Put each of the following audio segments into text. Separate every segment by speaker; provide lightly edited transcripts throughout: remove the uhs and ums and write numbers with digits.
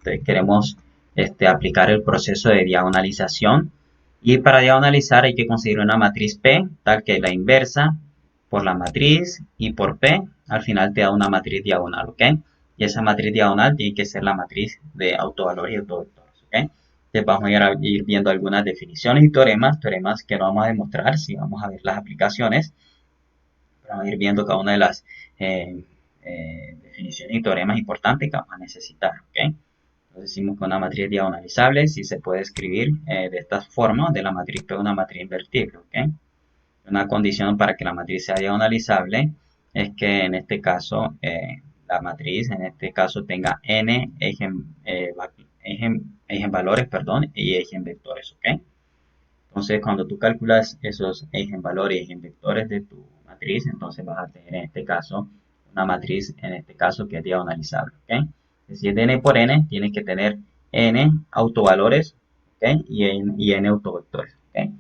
Speaker 1: Entonces queremos aplicar el proceso de diagonalización. Y para diagonalizar hay que conseguir una matriz P, tal que la inversa por la matriz y por P, al final te da una matriz diagonal, ¿ok? Y esa matriz diagonal tiene que ser la matriz de autovalores y autovectores, ¿ok? Entonces vamos a ir viendo algunas definiciones y teoremas que no vamos a demostrar, si vamos a ver las aplicaciones. Vamos a ir viendo cada una de las definiciones y teoremas importantes que vamos a necesitar, ¿ok? Entonces decimos que una matriz diagonalizable si se puede escribir de esta forma, de la matriz P una matriz invertible, ¿ok? Una condición para que la matriz sea diagonalizable es que en este caso la matriz en este caso tenga n eigenvalores, perdón, y eigenvectores, ¿ok? Entonces cuando tú calculas esos eigenvalores y eigenvectores de tu matriz, entonces vas a tener en este caso una matriz en este caso que es diagonalizable, ¿ok? Si es de n por n, tiene que tener n autovalores, ¿ok? Y n autovectores, ¿ok?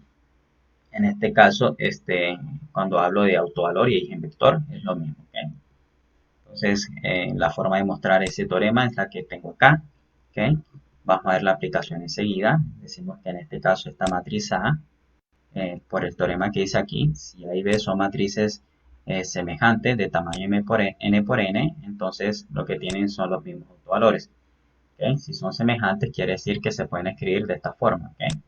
Speaker 1: En este caso, cuando hablo de autovalor y eigenvector, es lo mismo, ¿ok? Entonces, la forma de mostrar ese teorema es la que tengo acá, ¿ok? Vamos a ver la aplicación enseguida. Decimos que en este caso esta matriz A, por el teorema que dice aquí, si A y B son matrices semejantes de tamaño n por n, entonces lo que tienen son los mismos autovalores, ¿ok? Si son semejantes, quiere decir que se pueden escribir de esta forma, ¿ok?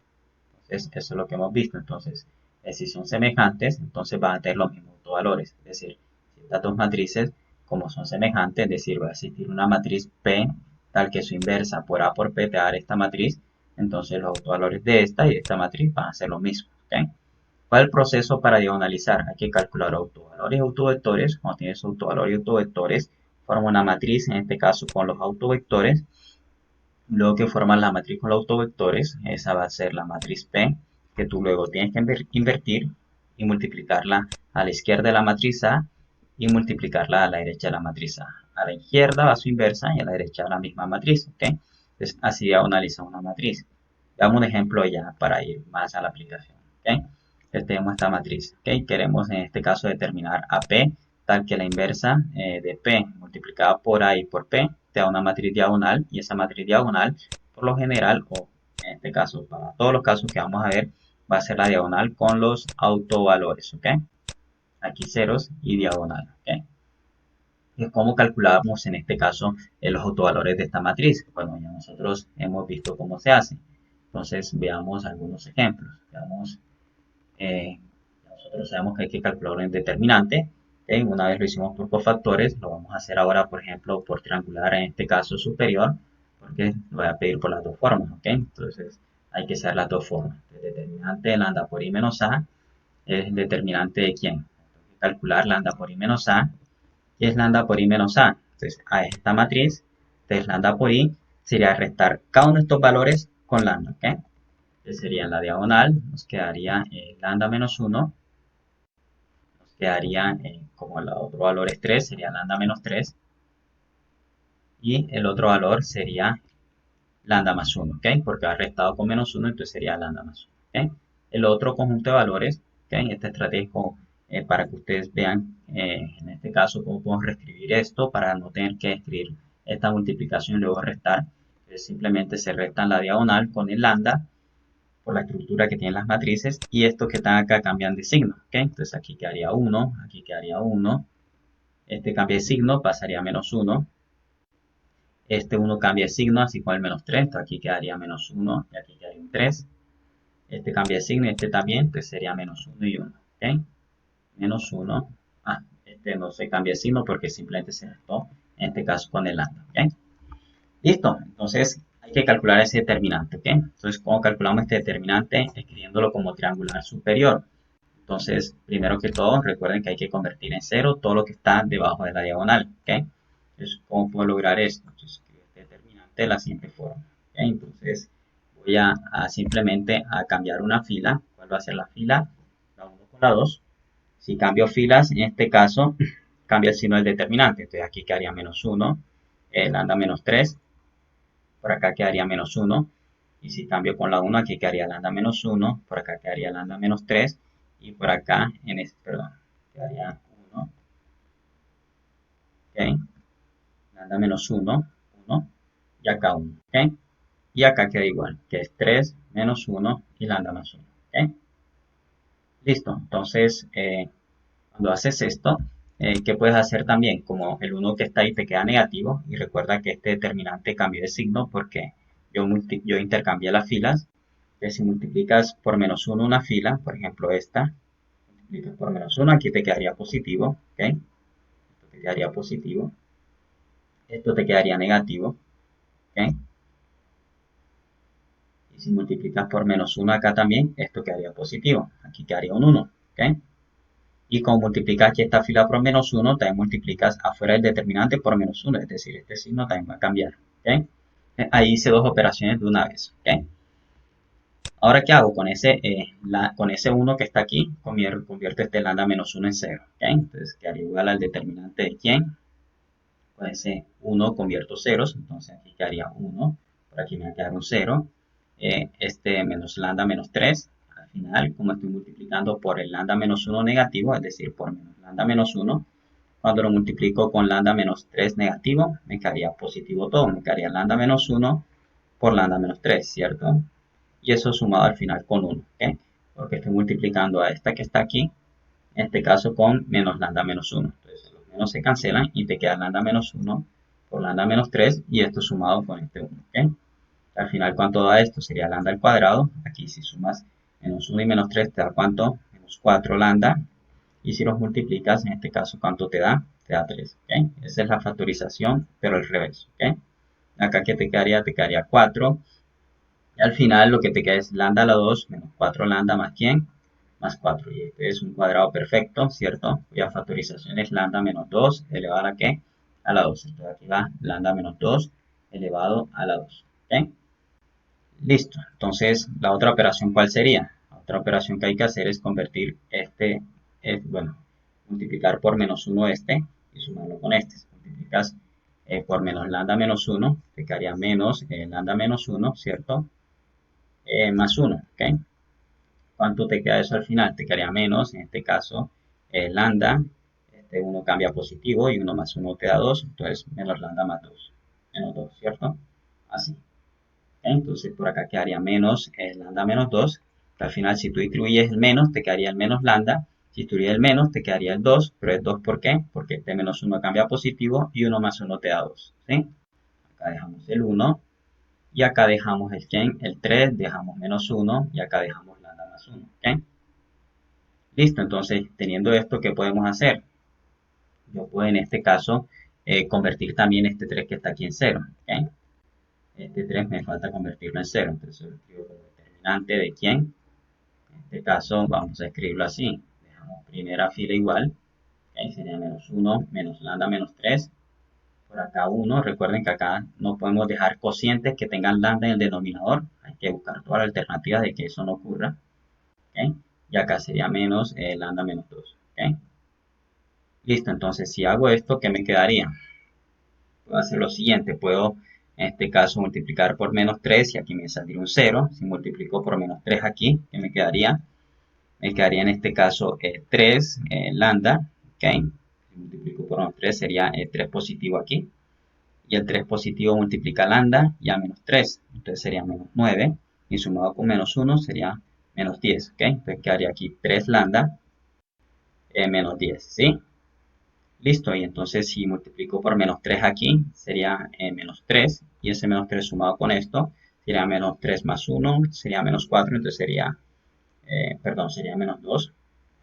Speaker 1: Entonces, eso es lo que hemos visto. Entonces, si son semejantes, entonces van a tener los mismos autovalores. Es decir, si estas dos matrices, como son semejantes, es decir, va a existir una matriz P tal que su inversa por A por P te va a dar esta matriz, entonces los autovalores de esta y de esta matriz van a ser los mismos, ¿ok? ¿Cuál es el proceso para diagonalizar? Hay que calcular autovalores y autovectores. Cuando tienes autovalores y autovectores, forma una matriz, en este caso con los autovectores. Luego que forman la matriz con los autovectores, esa va a ser la matriz P, que tú luego tienes que invertir y multiplicarla a la izquierda de la matriz A y multiplicarla a la derecha de la matriz A. A la izquierda va su inversa y a la derecha la misma matriz, ¿ok? Entonces, así diagonaliza una matriz. Damos un ejemplo ya para ir más a la aplicación, ¿ok? Entonces tenemos esta matriz, ¿ok? Queremos en este caso determinar a P tal que la inversa de P multiplicada por A y por P te da una matriz diagonal y esa matriz diagonal por lo general o en este caso para todos los casos que vamos a ver va a ser la diagonal con los autovalores, ¿ok? Aquí ceros y diagonal, ¿ok? ¿Y cómo calculamos en este caso los autovalores de esta matriz? Bueno, ya nosotros hemos visto cómo se hace. Entonces veamos algunos ejemplos. Veamos, nosotros sabemos que hay que calcular un determinante. ¿Okay? Una vez lo hicimos por cofactores, lo vamos a hacer ahora, por ejemplo, por triangular, en este caso superior, porque lo voy a pedir por las dos formas. ¿Okay? Entonces hay que hacer las dos formas. El determinante de lambda por i menos a es el determinante de quién. Hay que calcular lambda por i menos a y es lambda por i menos a. Entonces a esta matriz, entonces lambda por i sería restar cada uno de estos valores con lambda. ¿Okay? Entonces sería en la diagonal, nos quedaría lambda menos 1 quedaría como el otro valor es 3, sería lambda menos 3. Y el otro valor sería lambda más 1, ¿ok? Porque va restado con menos 1, entonces sería lambda más 1, ¿ok? El otro conjunto de valores, ¿ok? Esta estrategia es para que ustedes vean, en este caso, cómo podemos reescribir esto para no tener que escribir esta multiplicación y luego restar. Entonces, simplemente se restan la diagonal con el lambda por la estructura que tienen las matrices y estos que están acá cambian de signo, ¿ok? Entonces aquí quedaría 1, aquí quedaría 1, este cambia de signo, pasaría a menos 1, este 1 cambia de signo, así con el menos 3, entonces aquí quedaría menos 1 y aquí quedaría un 3, este cambia de signo y este también, entonces sería menos 1 y 1, ¿ok? Menos 1, este no se cambia de signo porque simplemente se restó, en este caso con el lambda, ¿ok? Listo, entonces hay que calcular ese determinante, ¿ok? Entonces, ¿cómo calculamos este determinante? Escribiéndolo como triangular superior. Entonces, primero que todo, recuerden que hay que convertir en cero todo lo que está debajo de la diagonal, ¿ok? Entonces, ¿cómo puedo lograr esto? Entonces, escribo este determinante de la siguiente forma, ¿ok? Entonces, voy simplemente a cambiar una fila. ¿Cuál va a ser la fila? La 1 con la 2. Si cambio filas, en este caso, cambia el signo del determinante. Entonces, aquí quedaría menos 1, lambda menos 3, por acá quedaría menos 1. Y si cambio con la 1, aquí quedaría lambda menos 1, por acá quedaría lambda menos 3, y por acá, perdón, quedaría 1, ¿ok? Lambda menos 1, 1, y acá 1, ¿ok? Y acá queda igual, que es 3 menos 1 y lambda más 1, ¿ok? Listo, entonces cuando haces esto, ¿qué puedes hacer también? Como el 1 que está ahí te queda negativo, y recuerda que este determinante cambió de signo porque yo intercambié las filas. Entonces, si multiplicas por menos 1 una fila, por ejemplo esta, multiplicas por menos 1, aquí te quedaría positivo, ¿ok? Esto te quedaría positivo, esto te quedaría negativo, ¿ok? Y si multiplicas por menos 1 acá también, esto quedaría positivo, aquí quedaría un 1, ¿ok? Y como multiplicas aquí esta fila por menos 1, también multiplicas afuera el determinante por menos 1, es decir, este signo también va a cambiar, ¿ok? Ahí hice dos operaciones de una vez, ¿ok? Ahora, ¿qué hago? Con ese 1 que está aquí, convierto este lambda menos 1 en 0, ¿ok? Entonces quedaría igual al determinante de quién. Con ese 1 convierto ceros, entonces aquí quedaría 1, por aquí me va a quedar un 0. Este menos lambda menos 3, al final, como estoy multiplicando por el lambda menos 1 negativo, es decir, por menos lambda menos 1, cuando lo multiplico con lambda menos 3 negativo, me quedaría positivo todo, me quedaría lambda menos 1 por lambda menos 3, ¿cierto? Y eso sumado al final con 1, ¿ok? Porque estoy multiplicando a esta que está aquí, en este caso con menos lambda menos 1. Entonces los menos se cancelan y te queda lambda menos 1 por lambda menos 3 y esto sumado con este 1, ¿ok? Al final, ¿cuánto da esto? Sería lambda al cuadrado. Aquí si sumas menos 1 y menos 3 te da ¿cuánto? Menos 4 lambda. Y si los multiplicas, en este caso, ¿cuánto te da? Te da 3, ¿ok? Esa es la factorización, pero al revés, ¿ok? Acá, ¿qué te quedaría? Te quedaría 4. Y al final lo que te queda es lambda a la 2 menos 4 lambda más quién? Más 4. Y este es un cuadrado perfecto, ¿cierto? Cuya factorización es lambda menos 2 elevado a ¿qué? A la 2. Entonces aquí va lambda menos 2 elevado a la 2, ¿ok? Listo. Entonces, la otra operación, ¿cuál sería? La otra operación que hay que hacer es convertir bueno, multiplicar por menos 1 este y sumarlo con este. Si multiplicas por menos lambda menos 1, te quedaría menos lambda menos 1, ¿cierto? Más 1, ¿ok? ¿Cuánto te queda eso al final? Te quedaría menos, en este caso, lambda, este 1 cambia a positivo y 1 más 1 te da 2, entonces menos lambda más 2, menos 2, ¿cierto? Así. Entonces por acá quedaría menos lambda menos 2. Al final, si tú distribuyes el menos, te quedaría el menos lambda. Si distribuyes el menos, te quedaría el 2. Pero el 2, ¿por qué? Porque este menos 1 cambia a positivo y 1 más 1 te da 2, ¿sí? Acá dejamos el 1 y acá dejamos el 3, dejamos menos 1 y acá dejamos lambda más 1, ¿ok? Listo, entonces teniendo esto, ¿qué podemos hacer? Yo puedo en este caso convertir también este 3 que está aquí en 0, ¿ok? Este 3 me falta convertirlo en 0, entonces lo escribo como determinante de quién. En este caso vamos a escribirlo así. Dejamos primera fila igual, ¿ok? Sería menos 1 menos lambda menos 3. Por acá 1, recuerden que acá no podemos dejar cocientes que tengan lambda en el denominador. Hay que buscar todas las alternativas de que eso no ocurra, ¿ok? Y acá sería menos lambda menos 2, ¿ok? Listo, entonces si hago esto, ¿qué me quedaría? Puedo hacer lo siguiente, puedo en este caso multiplicar por menos 3 y aquí me saldría un 0. Si multiplico por menos 3 aquí, ¿qué me quedaría? Me quedaría en este caso 3 lambda, ¿ok? Si multiplico por menos 3 sería 3 positivo aquí. Y el 3 positivo multiplica lambda y a menos 3, entonces sería menos 9. Y sumado con menos 1 sería menos 10, ¿ok? Entonces quedaría aquí 3 lambda menos 10, ¿sí? Listo, y entonces si multiplico por menos 3 aquí, sería menos 3, y ese menos 3 sumado con esto, sería menos 3 más 1, sería menos 4, entonces sería, perdón, sería menos 2,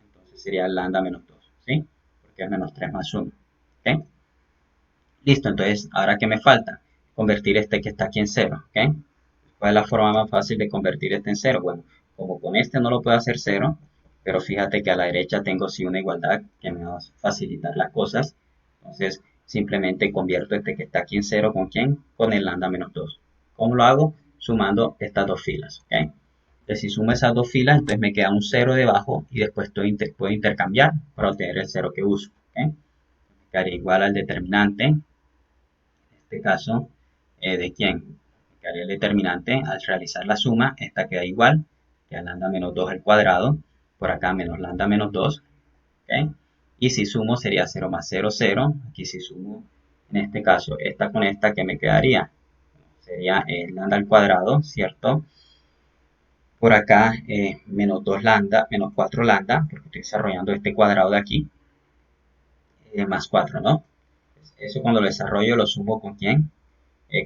Speaker 1: entonces sería lambda menos 2, ¿sí? Porque es menos 3 más 1, ¿ok? Listo, entonces, ¿ahora qué me falta? Convertir este que está aquí en 0, ¿ok? ¿Cuál es la forma más fácil de convertir este en 0? Bueno, como con este no lo puedo hacer 0, pero fíjate que a la derecha tengo sí una igualdad que me va a facilitar las cosas. Entonces, simplemente convierto este que está aquí en 0 ¿con quién? Con el lambda menos 2. ¿Cómo lo hago? Sumando estas dos filas, ¿ok? Entonces, si sumo esas dos filas, entonces me queda un 0 debajo y después puedo intercambiar para obtener el 0 que uso, ¿ok? Quedaría igual al determinante, en este caso, ¿de quién? Quedaría el determinante al realizar la suma, esta queda igual, queda lambda menos 2 al cuadrado, por acá menos lambda menos 2, ¿ok? Y si sumo sería 0 más 0, 0, aquí si sumo, en este caso, esta con esta, ¿qué me quedaría? sería lambda al cuadrado, ¿cierto? Por acá menos 2 lambda, menos 4 lambda, porque estoy desarrollando este cuadrado de aquí, más 4, ¿no? Eso cuando lo desarrollo lo sumo con ¿quién?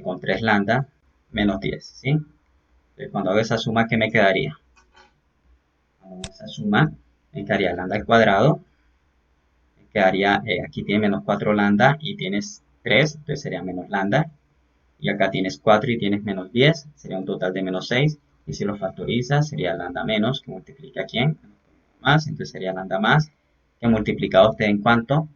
Speaker 1: Con 3 lambda menos 10, ¿sí? Entonces, cuando hago esa suma, ¿qué me quedaría? Cuando hago esa suma, me quedaría lambda al cuadrado, me quedaría, aquí tiene menos 4 lambda y tienes 3, entonces sería menos lambda. Y acá tienes 4 y tienes menos 10, sería un total de menos 6. Y si lo factorizas, sería lambda menos, que multiplica quién, más, entonces sería lambda más, que multiplicados te den cuánto,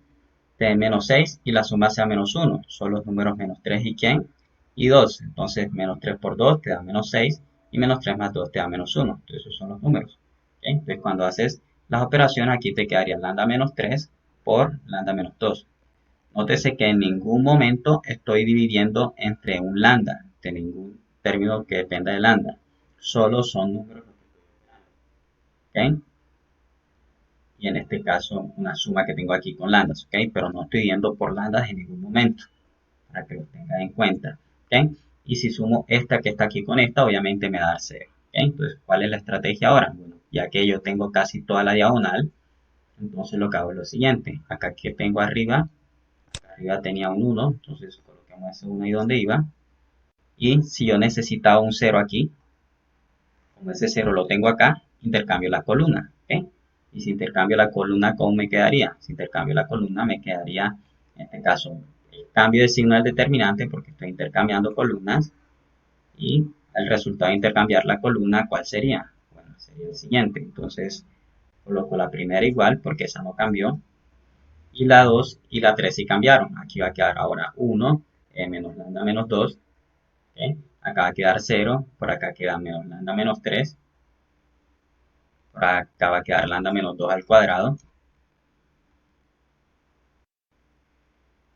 Speaker 1: te den menos 6 y la suma sea menos 1. Son los números menos 3 y quién, y 2. Entonces menos 3 por 2 te da menos 6 y menos 3 más 2 te da menos 1. Entonces esos son los números. ¿Okay? Entonces cuando haces las operaciones aquí te quedaría lambda menos 3 por lambda menos 2. Nótese que en ningún momento estoy dividiendo entre un lambda, de ningún término que dependa de lambda. Solo son números. ¿Ok? Y en este caso una suma que tengo aquí con lambdas, ¿ok? Pero no estoy yendo por lambdas en ningún momento, para que lo tengan en cuenta, ¿ok? Y si sumo esta que está aquí con esta, obviamente me da 0, ¿ok? Entonces, ¿cuál es la estrategia ahora? Bueno, ya que yo tengo casi toda la diagonal, entonces lo que hago es lo siguiente, acá que tengo arriba, arriba tenía un 1, entonces coloquemos ese 1 ahí donde iba, y si yo necesitaba un 0 aquí, como ese 0 lo tengo acá, intercambio la columna, ¿ok? Y si intercambio la columna, ¿cómo me quedaría? Si intercambio la columna, me quedaría, en este caso, el cambio de signo del determinante, porque estoy intercambiando columnas, y el resultado de intercambiar la columna, ¿cuál sería? Bueno, sería el siguiente. Entonces, coloco la primera igual, porque esa no cambió, y la 2 y la 3 sí cambiaron. Aquí va a quedar ahora 1 menos lambda menos 2, ¿ok? Acá va a quedar 0, por acá queda menos lambda menos 3, por acá va a quedar lambda menos 2 al cuadrado.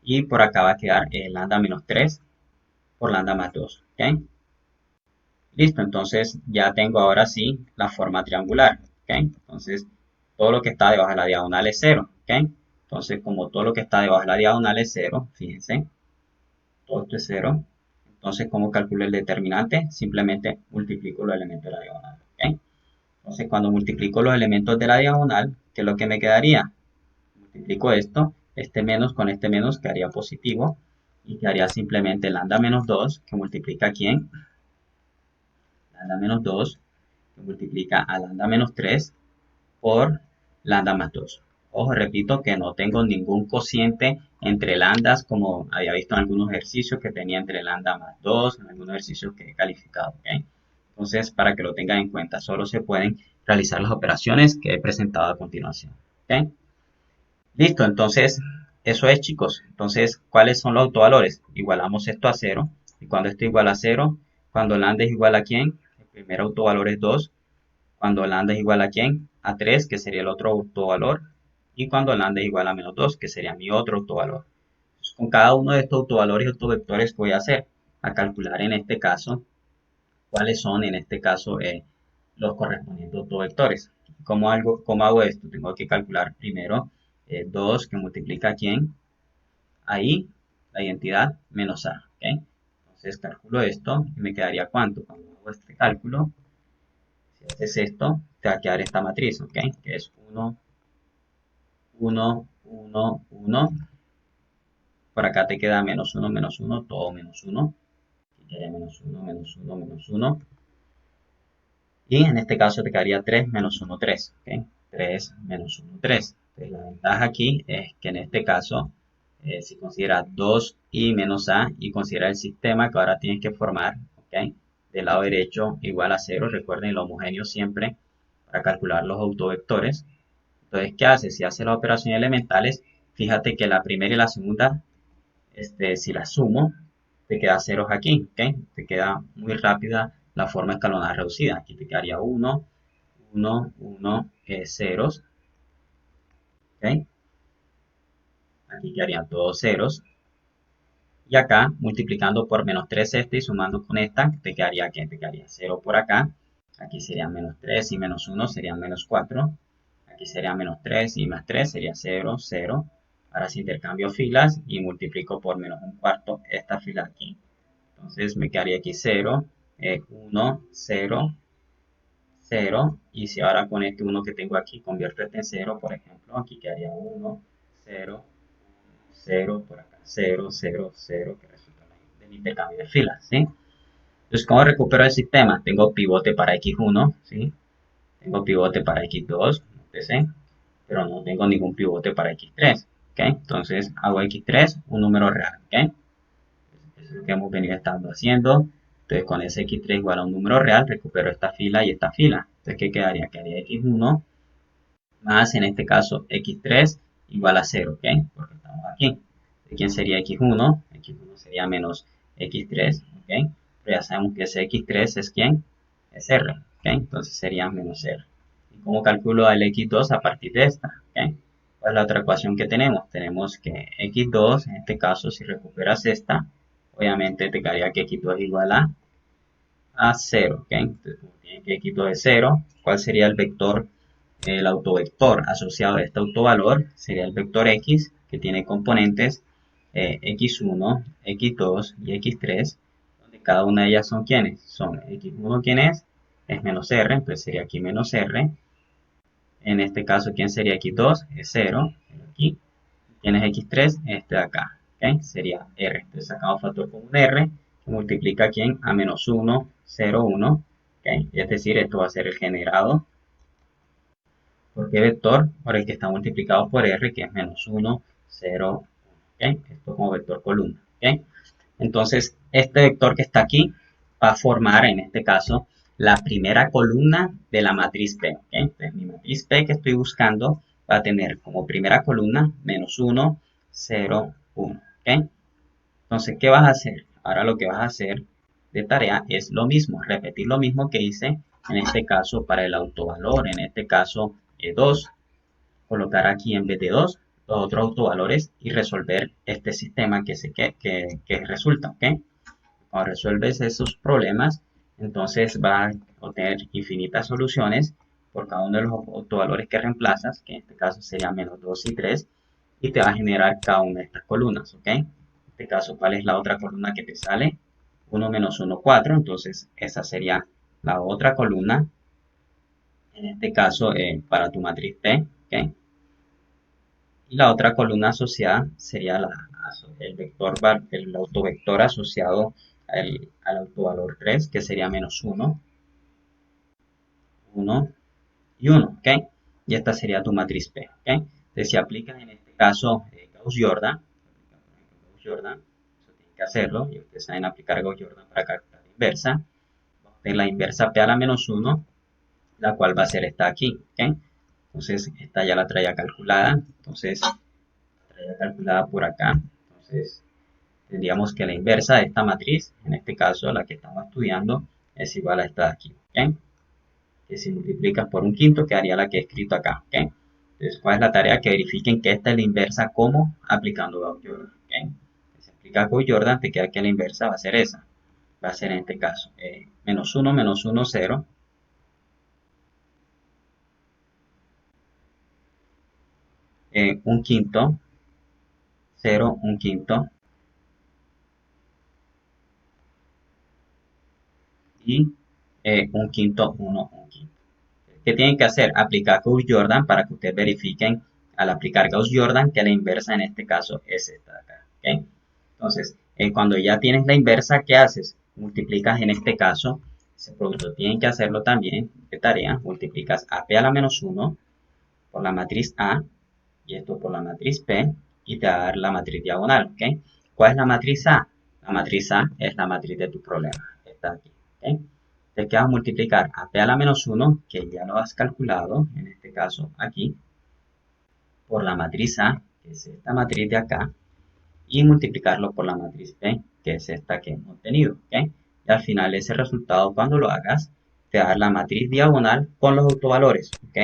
Speaker 1: Y por acá va a quedar lambda menos 3 por lambda más 2. ¿Ok? Listo, entonces ya tengo ahora sí la forma triangular. ¿Ok? Entonces todo lo que está debajo de la diagonal es 0. ¿Ok? Entonces como todo lo que está debajo de la diagonal es 0, fíjense, todo esto es 0. Entonces, ¿cómo calculo el determinante? Simplemente multiplico los elementos de la diagonal. ¿Ok? Entonces, cuando multiplico los elementos de la diagonal, ¿qué es lo que me quedaría? Multiplico esto, este menos con este menos quedaría positivo y quedaría simplemente lambda menos 2 que multiplica a quién, lambda menos 2 que multiplica a lambda menos 3 por lambda más 2. Ojo, repito que no tengo ningún cociente entre lambdas como había visto en algunos ejercicios que tenía entre lambda más 2, en algunos ejercicios que he calificado. ¿Okay? Entonces, para que lo tengan en cuenta, solo se pueden realizar las operaciones que he presentado a continuación. ¿Okay? Listo, entonces eso es, chicos. Entonces, ¿cuáles son los autovalores? Igualamos esto a 0. Y cuando esto igual a 0, cuando lambda es igual a quién, el primer autovalor es 2. Cuando lambda es igual a quién, a 3, que sería el otro autovalor. Y cuando lambda es igual a menos 2, que sería mi otro autovalor. Entonces, con cada uno de estos autovalores y autovectores que voy a hacer, a calcular en este caso, cuáles son en este caso los correspondientes autovectores. ¿Cómo hago esto? Tengo que calcular primero 2 que multiplica a quién, ahí la identidad menos a. ¿Okay? Entonces calculo esto y me quedaría cuánto. Cuando hago este cálculo, si haces esto, te va a quedar esta matriz, ¿ok? Que es 1, 1, 1, 1. Por acá te queda menos 1, todo menos 1. Aquí quedaría menos 1, menos 1, menos 1. Y en este caso te quedaría 3 menos 1, 3. ¿Okay? 3 menos 1, 3. Entonces, la ventaja aquí es que en este caso, si considera 2 y menos a y considera el sistema que ahora tienes que formar, ¿okay? Del lado derecho igual a 0. Recuerden el homogéneo siempre para calcular los autovectores. Entonces, ¿qué hace? Si hace las operaciones elementales, fíjate que la primera y la segunda, si las sumo, te queda ceros aquí, ¿ok? Te queda muy rápida la forma escalonada reducida. Aquí te quedaría 1, 1, 1, ceros, ¿ok? Aquí quedarían todos ceros. Y acá, multiplicando por menos 3 este y sumando con esta, te quedaría, ¿qué? Te quedaría 0 por acá. Aquí serían menos 3 y menos 1 serían menos 4. Aquí sería menos 3 y más 3 sería 0, 0. Ahora si intercambio filas y multiplico por menos un cuarto esta fila aquí. Entonces me quedaría aquí 0, 1, 0, 0. Y si ahora con este 1 que tengo aquí convierto este en 0, por ejemplo, aquí quedaría 1, 0, 0, por acá 0, 0, 0, que resulta del intercambio de filas, ¿sí? Entonces, ¿cómo recupero el sistema? Tengo pivote para x1, ¿sí? Tengo pivote para x2, ¿sí? Pero no tengo ningún pivote para x3, ¿ok? Entonces hago x3 un número real, ¿ok? Eso es lo que hemos venido estando haciendo. Entonces con ese x3 igual a un número real, recupero esta fila y esta fila. Entonces, ¿qué quedaría? Quedaría x1 más, en este caso, x3 igual a 0, ¿ok? Porque estamos aquí. ¿De quién sería x1? X1 sería menos x3, ¿ok? Pero ya sabemos que ese x3 es ¿quién? Es r, ¿ok? Entonces sería menos r. ¿Y cómo calculo el x2 a partir de esta? ¿Ok? ¿Cuál es la otra ecuación que tenemos? Tenemos que x2, en este caso, si recuperas esta, obviamente te quedaría que x2 es igual a 0, ¿ok? Entonces, como tiene que x2 es 0, ¿cuál sería el vector? El autovector asociado a este autovalor sería el vector x, que tiene componentes x1, x2 y x3, donde cada una de ellas son ¿quiénes? Son x1, ¿quién es? Es menos r, entonces sería aquí menos r. En este caso, ¿quién sería x2? Es 0, aquí. ¿Quién es x3? Este de acá, ¿ok? Sería r. Entonces sacamos factor común r, que multiplica ¿quién? A menos 1, 0, 1, ¿ok? Es decir, esto va a ser el generado por qué vector, por el que está multiplicado por r, que es menos 1, 0, 1. ¿Ok? Esto como vector columna. ¿Ok? Entonces, este vector que está aquí va a formar, en este caso, la primera columna de la matriz P. ¿Ok? Entonces, mi matriz P que estoy buscando va a tener como primera columna menos 1, 0, 1. ¿Ok? Entonces, ¿qué vas a hacer? Ahora lo que vas a hacer de tarea es lo mismo, repetir lo mismo que hice en este caso para el autovalor, en este caso 2, colocar aquí en vez de 2 los otros autovalores y resolver este sistema que resulta, ¿ok? Cuando resuelves esos problemas, entonces vas a obtener infinitas soluciones por cada uno de los autovalores que reemplazas, que en este caso serían menos 2 y 3, y te va a generar cada una de estas columnas, ¿ok? En este caso, ¿cuál es la otra columna que te sale? 1 menos 1, 4, entonces esa sería la otra columna, en este caso para tu matriz P, ¿ok? Y la otra columna asociada sería el autovector asociado al autovalor 3, que sería menos 1, 1 y 1, ¿ok? Y esta sería tu matriz P, ¿ok? Entonces, si aplicas en este caso Gauss-Jordan, eso tienen que hacerlo, y ustedes saben aplicar Gauss-Jordan para calcular la inversa, vamos a tener la inversa P a la menos 1, la cual va a ser esta aquí, ¿ok? Entonces, esta ya la traía calculada, entonces traía calculada por acá, entonces tendríamos que la inversa de esta matriz, en este caso la que estamos estudiando, es igual a esta de aquí, ¿ok? Que si multiplicas por un quinto quedaría la que he escrito acá, ¿ok? Entonces, ¿cuál es la tarea? Que verifiquen que esta es la inversa como aplicando Gauss-Jordan, ¿ok? Si aplicas Gauss-Jordan te queda que la inversa va a ser esa, va a ser en este caso menos 1, menos 1, 0, un quinto, 0, un quinto, y un quinto, 1, un quinto. ¿Qué tienen que hacer? Aplicar Gauss-Jordan para que ustedes verifiquen al aplicar Gauss-Jordan que la inversa en este caso es esta de acá. ¿Ok? Entonces, cuando ya tienes la inversa, ¿qué haces? Multiplicas en este caso, ese producto tienen que hacerlo también de tarea, multiplicas AP a la menos 1 por la matriz A y esto por la matriz P y te va a dar la matriz diagonal. ¿Ok? ¿Cuál es la matriz A? La matriz A es la matriz de tu problema. Está aquí. ¿Ok? Te queda multiplicar a P a la menos 1, que ya lo has calculado, en este caso aquí, por la matriz A, que es esta matriz de acá, y multiplicarlo por la matriz P, que es esta que hemos tenido. ¿Ok? Y al final ese resultado, cuando lo hagas, te da la matriz diagonal con los autovalores. ¿Ok?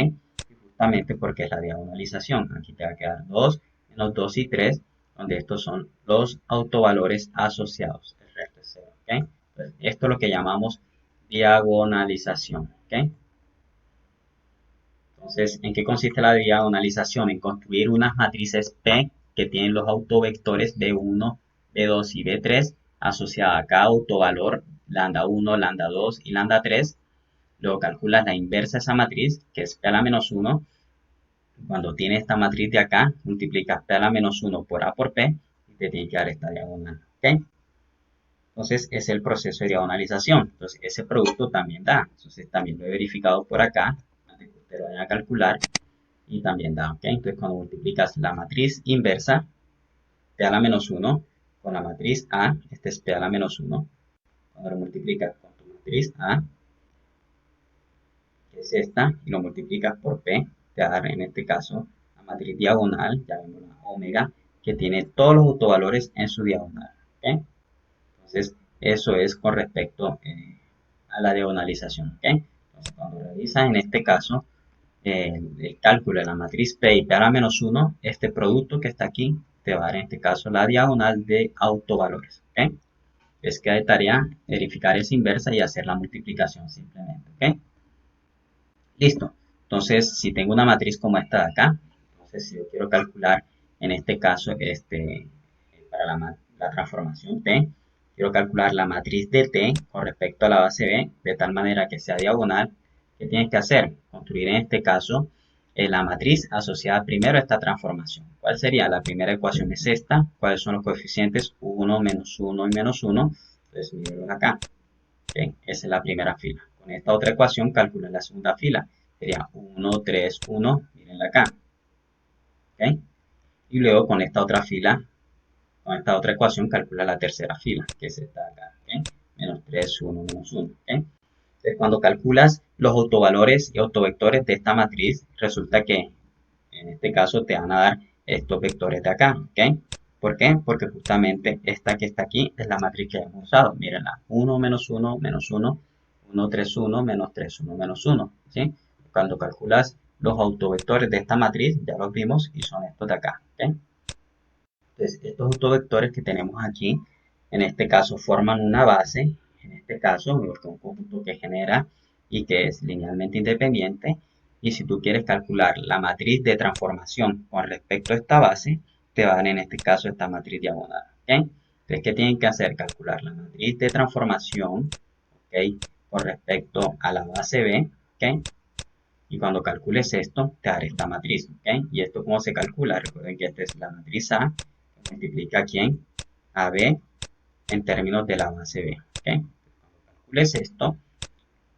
Speaker 1: Y justamente porque es la diagonalización. Aquí te va a quedar 2 menos 2 y 3, donde estos son los autovalores asociados. El resto es 0. ¿Ok? Entonces, esto es lo que llamamos diagonalización. ¿Ok? Entonces, ¿en qué consiste la diagonalización? En construir unas matrices P que tienen los autovectores B1, B2 y B3 asociada a cada autovalor, lambda 1, lambda 2 y lambda 3. Luego calculas la inversa de esa matriz, que es P a la menos 1. Cuando tienes esta matriz de acá, multiplicas P a la menos 1 por A por P y te tiene que dar esta diagonal. ¿Ok? Entonces es el proceso de diagonalización. Entonces ese producto también da. Entonces también lo he verificado por acá, antes que ustedes lo vayan a calcular, y también da. ¿Ok? Entonces cuando multiplicas la matriz inversa, P a la menos 1, con la matriz A, este es P a la menos 1. Cuando lo multiplicas con tu matriz A, que es esta, y lo multiplicas por P, te va a dar en este caso la matriz diagonal, llamémosla omega, que tiene todos los autovalores en su diagonal. ¿Ok? Entonces, eso es con respecto a la diagonalización. ¿Ok? Entonces, cuando realizas en este caso el cálculo de la matriz P y P a la menos 1, este producto que está aquí te va a dar en este caso la diagonal de autovalores. ¿Ok? Es que de tarea verificar esa inversa y hacer la multiplicación simplemente. ¿Ok? Listo. Entonces, si tengo una matriz como esta de acá, entonces si yo quiero calcular en este caso para la transformación T, quiero calcular la matriz de T con respecto a la base B de tal manera que sea diagonal. ¿Qué tienes que hacer? Construir en este caso la matriz asociada primero a esta transformación. ¿Cuál sería? La primera ecuación es esta. ¿Cuáles son los coeficientes? 1, menos 1 y menos 1. Entonces, mírenlos acá. ¿Okay? Esa es la primera fila. Con esta otra ecuación calculen la segunda fila. Sería 1, 3, 1. Mírenla acá. ¿Okay? Y luego con esta otra fila, con esta otra ecuación, calcula la tercera fila, que es esta de acá. ¿Okay? Menos 3, 1, menos 1. ¿Okay? Entonces, cuando calculas los autovalores y autovectores de esta matriz, resulta que en este caso te van a dar estos vectores de acá. ¿Okay? ¿Por qué? Porque justamente esta que está aquí es la matriz que hemos usado. Mírenla, 1, menos 1, menos 1, 1, 3, 1, menos 3, 1, menos 1. ¿Sí? Cuando calculas los autovectores de esta matriz, ya los vimos y son estos de acá. ¿Okay? Entonces, estos autovectores que tenemos aquí, en este caso forman una base, en este caso, un conjunto que genera y que es linealmente independiente. Y si tú quieres calcular la matriz de transformación con respecto a esta base, te va a dar en este caso esta matriz diagonal. ¿Okay? Entonces, ¿qué tienen que hacer? Calcular la matriz de transformación, ¿okay? Con respecto a la base B. ¿Okay? Y cuando calcules esto, te daré esta matriz. ¿Okay? ¿Y esto cómo se calcula? Recuerden que esta es la matriz A, que multiplica ¿quién? A B en términos de la base B. ¿Okay? Cuando calcules esto,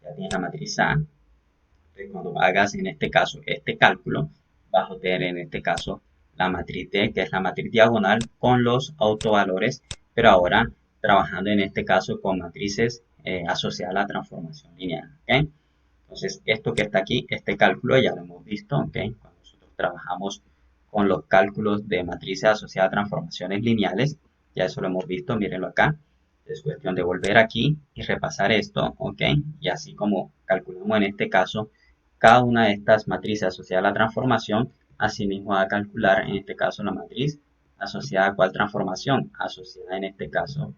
Speaker 1: ya tienes la matriz A. Entonces, cuando hagas en este caso este cálculo, vas a obtener en este caso la matriz D, que es la matriz diagonal con los autovalores, pero ahora trabajando en este caso con matrices asociadas a la transformación lineal. ¿Okay? Entonces, esto que está aquí, este cálculo ya lo hemos visto, ¿ok? Cuando nosotros trabajamos con los cálculos de matrices asociadas a transformaciones lineales, ya eso lo hemos visto, mírenlo acá. Es cuestión de volver aquí y repasar esto, ¿ok? Y así como calculamos en este caso cada una de estas matrices asociadas a la transformación, asimismo va a calcular en este caso la matriz asociada a cuál transformación, asociada en este caso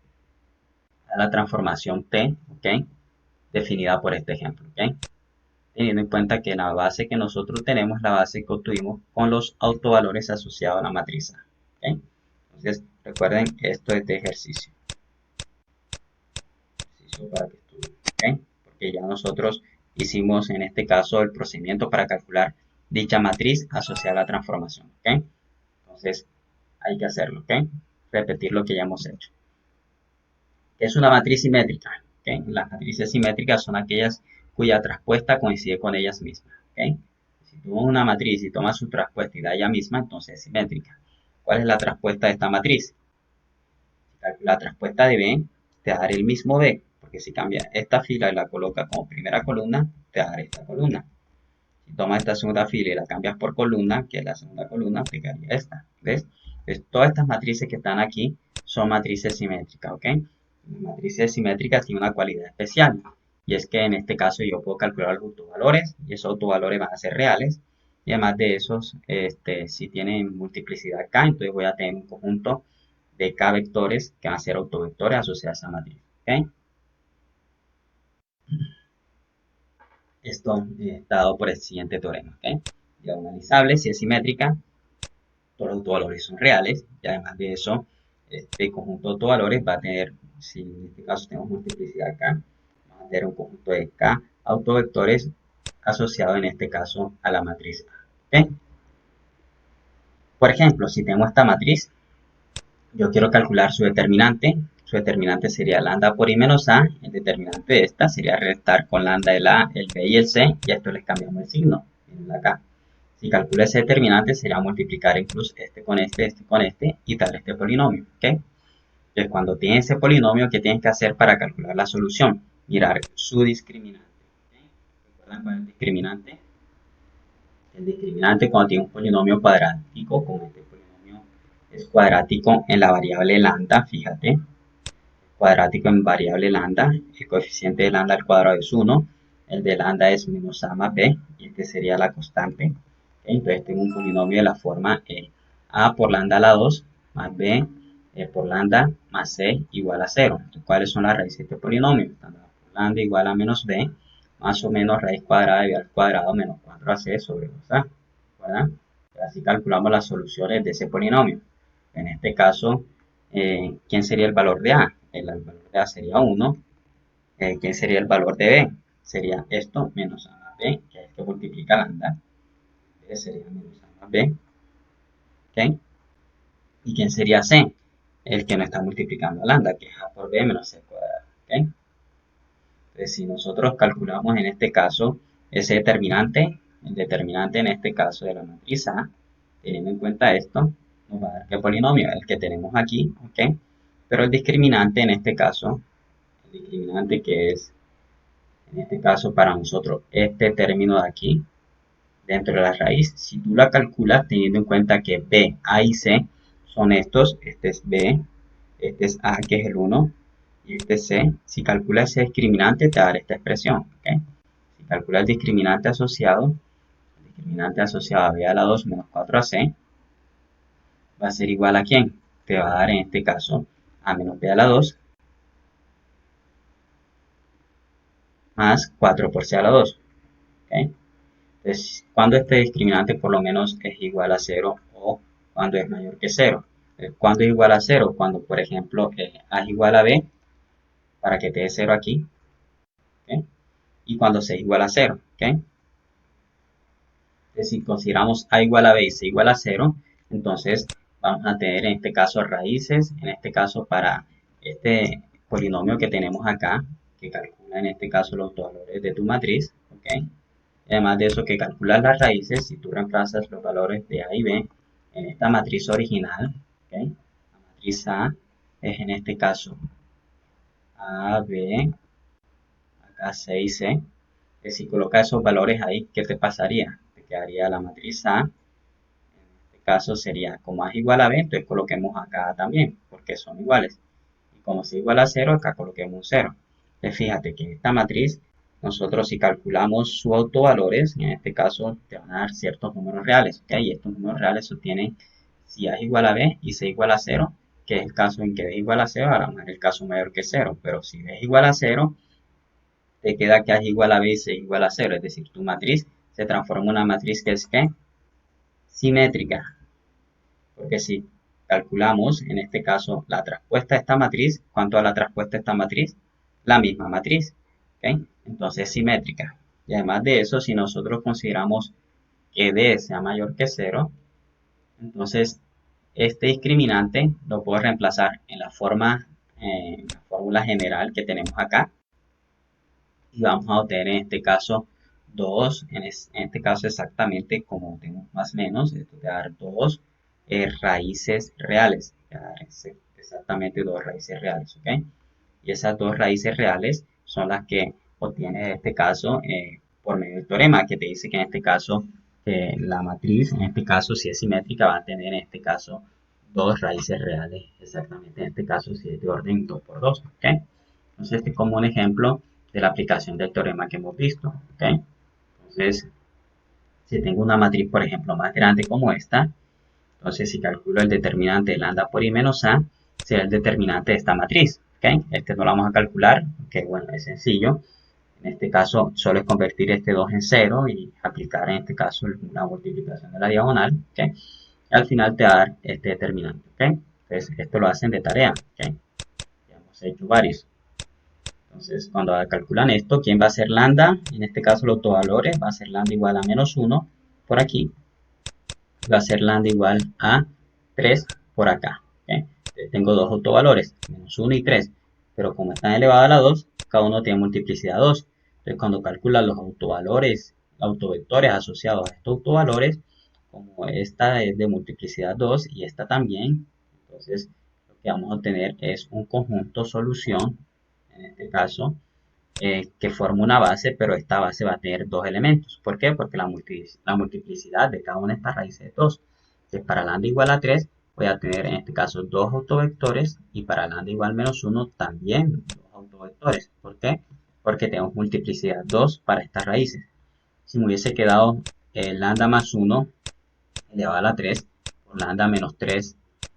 Speaker 1: a la transformación T, ¿ok? Definida por este ejemplo, ¿ok? Teniendo en cuenta que la base que nosotros tenemos es la base que obtuvimos con los autovalores asociados a la matriz A. ¿Okay? Entonces, recuerden esto es de ejercicio. Ejercicio para que estudien. ¿Okay? Porque ya nosotros hicimos en este caso el procedimiento para calcular dicha matriz asociada a la transformación. ¿Okay? Entonces, hay que hacerlo. ¿Okay? Repetir lo que ya hemos hecho. ¿Qué es una matriz simétrica? ¿Okay? Las matrices simétricas son aquellas cuya traspuesta coincide con ellas mismas. ¿Okay? Si tomas una matriz y tomas su traspuesta y da ella misma, entonces es simétrica. ¿Cuál es la traspuesta de esta matriz? Si calcula la traspuesta de B, te va a dar el mismo B, porque si cambia esta fila y la coloca como primera columna, te va a dar esta columna. Si tomas esta segunda fila y la cambias por columna, que es la segunda columna, te quedaría esta. ¿Ves? Entonces, todas estas matrices que están aquí son matrices simétricas, ¿ok? Las matrices simétricas tienen una cualidad especial, y es que en este caso yo puedo calcular los autovalores, y esos autovalores van a ser reales, y además de esos, si tienen multiplicidad acá, entonces voy a tener un conjunto de K vectores que van a ser autovectores asociados a esa matriz, ¿ok? Esto está dado por el siguiente teorema, ¿ok? Diagonalizable, si es simétrica, todos los autovalores son reales, y además de eso, este conjunto de autovalores va a tener si en este caso tenemos multiplicidad acá, vamos a tener un conjunto de K autovectores asociado en este caso a la matriz A. ¿Ok? Por ejemplo, si tengo esta matriz, yo quiero calcular su determinante sería lambda por i menos a, el determinante de esta sería restar con lambda el a, el b y el c, y a esto les cambiamos el signo, miren acá. Si calculo ese determinante sería multiplicar incluso este con este, y dar este polinomio, ¿ok? Entonces cuando tienes ese polinomio, ¿qué tienes que hacer para calcular la solución? Mirar su discriminante, ¿ok? ¿Recuerdan cuál es el discriminante? El discriminante cuando tiene un polinomio cuadrático, como este polinomio es cuadrático en la variable lambda, fíjate, cuadrático en variable lambda, el coeficiente de lambda al cuadrado es 1, el de lambda es menos a más b, y este sería la constante. ¿Okay? Entonces tengo un polinomio de la forma a por lambda a la 2 más b por lambda más c igual a 0. Entonces, ¿cuáles son las raíces de este polinomio? Por lambda igual a menos b, más o menos raíz cuadrada de b al cuadrado menos 4ac sobre 2a. ¿Verdad? Así calculamos las soluciones de ese polinomio. En este caso, ¿quién sería el valor de a? El valor de a sería 1. ¿Quién sería el valor de b? Sería esto menos a más b, que es el que multiplica lambda. B sería menos a más b. ¿Okay? ¿Y quién sería c? El que no está multiplicando lambda, que es a por b menos c cuadrado. ¿Okay? Entonces, si nosotros calculamos en este caso ese determinante, el determinante en este caso de la matriz A, teniendo en cuenta esto, nos va a dar qué polinomio, el que tenemos aquí, ¿ok? Pero el discriminante en este caso, el discriminante que es, en este caso para nosotros, este término de aquí, dentro de la raíz, si tú la calculas teniendo en cuenta que B, A y C son estos, este es B, este es A que es el 1, y este es C, si calculas ese discriminante te dará esta expresión, ¿ok? Si calculas el discriminante asociado a B a la 2 menos 4ac, va a ser igual a ¿quién? Te va a dar en este caso a menos B a la 2 más 4 por C a la 2, ¿ok? Entonces, cuando este discriminante por lo menos es igual a 0 o cuando es mayor que 0. ¿Cuándo es igual a 0? Cuando, por ejemplo, A es igual a B, para que te dé 0 aquí, ¿ok? Y cuando C es igual a 0, ¿ok? Entonces, si consideramos A igual a B y C igual a 0, entonces vamos a tener en este caso raíces, en este caso para este polinomio que tenemos acá, que calcula en este caso los valores de tu matriz, ¿ok? Además de eso que calculas las raíces, si tú reemplazas los valores de A y B en esta matriz original, ¿okay? La matriz A es en este caso A, B, acá C y C. Que si colocas esos valores ahí, ¿qué te pasaría? Te quedaría la matriz A, en este caso sería como A es igual a B, entonces coloquemos acá A también, porque son iguales. Y como C igual a 0, acá coloquemos un 0. Entonces fíjate que esta matriz nosotros si calculamos sus autovalores, en este caso te van a dar ciertos números reales, ¿ok? Y estos números reales obtienen si A es igual a B y C igual a 0, que es el caso en que B es igual a 0, ahora vamos a ver el caso mayor que 0, pero si B es igual a 0, te queda que A es igual a B y C igual a 0, es decir, tu matriz se transforma en una matriz que es ¿qué? Simétrica, porque si calculamos en este caso la traspuesta de esta matriz, ¿cuánto da la traspuesta de esta matriz? La misma matriz, ¿ok? Entonces es simétrica. Y además de eso, si nosotros consideramos que D sea mayor que 0, entonces este discriminante lo puedo reemplazar en la fórmula general que tenemos acá, y vamos a obtener en este caso 2, en este caso exactamente como tengo más o menos, esto te va a dar 2 raíces reales, te va a dar exactamente 2 raíces reales, ¿ok? Y esas 2 raíces reales son las que obtienes en este caso por medio del teorema, que te dice que en este caso la matriz, en este caso si es simétrica, va a tener en este caso 2 raíces reales, exactamente en este caso si es de orden 2 por 2, ¿ok? Entonces este es como un ejemplo de la aplicación del teorema que hemos visto, ¿ok? Entonces, si tengo una matriz, por ejemplo, más grande como esta, entonces si calculo el determinante de lambda por i menos a, será el determinante de esta matriz, ¿ok? Este no lo vamos a calcular, que bueno, es sencillo. En este caso, solo es convertir este 2 en 0 y aplicar en este caso la multiplicación de la diagonal, ¿ok? Y al final te va a dar este determinante, ¿ok? Entonces, esto lo hacen de tarea, ¿ok? Veamos he hecho varios. Entonces, cuando calculan esto, ¿quién va a ser lambda? En este caso, los autovalores va a ser lambda igual a menos 1 por aquí. Va a ser lambda igual a 3 por acá. ¿Okay? Tengo dos autovalores, menos 1 y 3. Pero como están elevados a la 2, cada uno tiene multiplicidad 2. Entonces, cuando calculan los autovalores, autovectores asociados a estos autovalores, como esta es de multiplicidad 2 y esta también, entonces lo que vamos a obtener es un conjunto solución, en este caso, que forma una base, pero esta base va a tener dos elementos. ¿Por qué? Porque la multiplicidad de cada una de estas raíces es 2. Entonces, para lambda igual a 3, voy a tener en este caso dos autovectores y para lambda igual a menos 1 también dos autovectores. ¿Por qué? Porque tenemos multiplicidad 2 para estas raíces. Si me hubiese quedado lambda más 1 elevado a la 3 por lambda menos 3,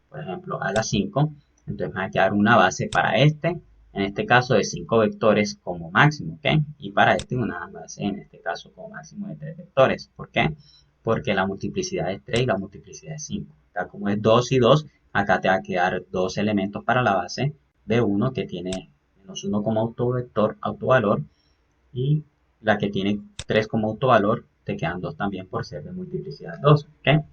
Speaker 1: por ejemplo, a la 5, entonces me va a quedar una base para este, en este caso de 5 vectores como máximo, ¿ok? Y para este una base, en este caso, como máximo de 3 vectores. ¿Por qué? Porque la multiplicidad es 3 y la multiplicidad es 5. Acá como es 2 y 2, acá te va a quedar dos elementos para la base de 1 que tiene menos 1 como autovector, autovalor, y la que tiene 3 como autovalor, te quedan 2 también por ser de multiplicidad 2, ¿ok?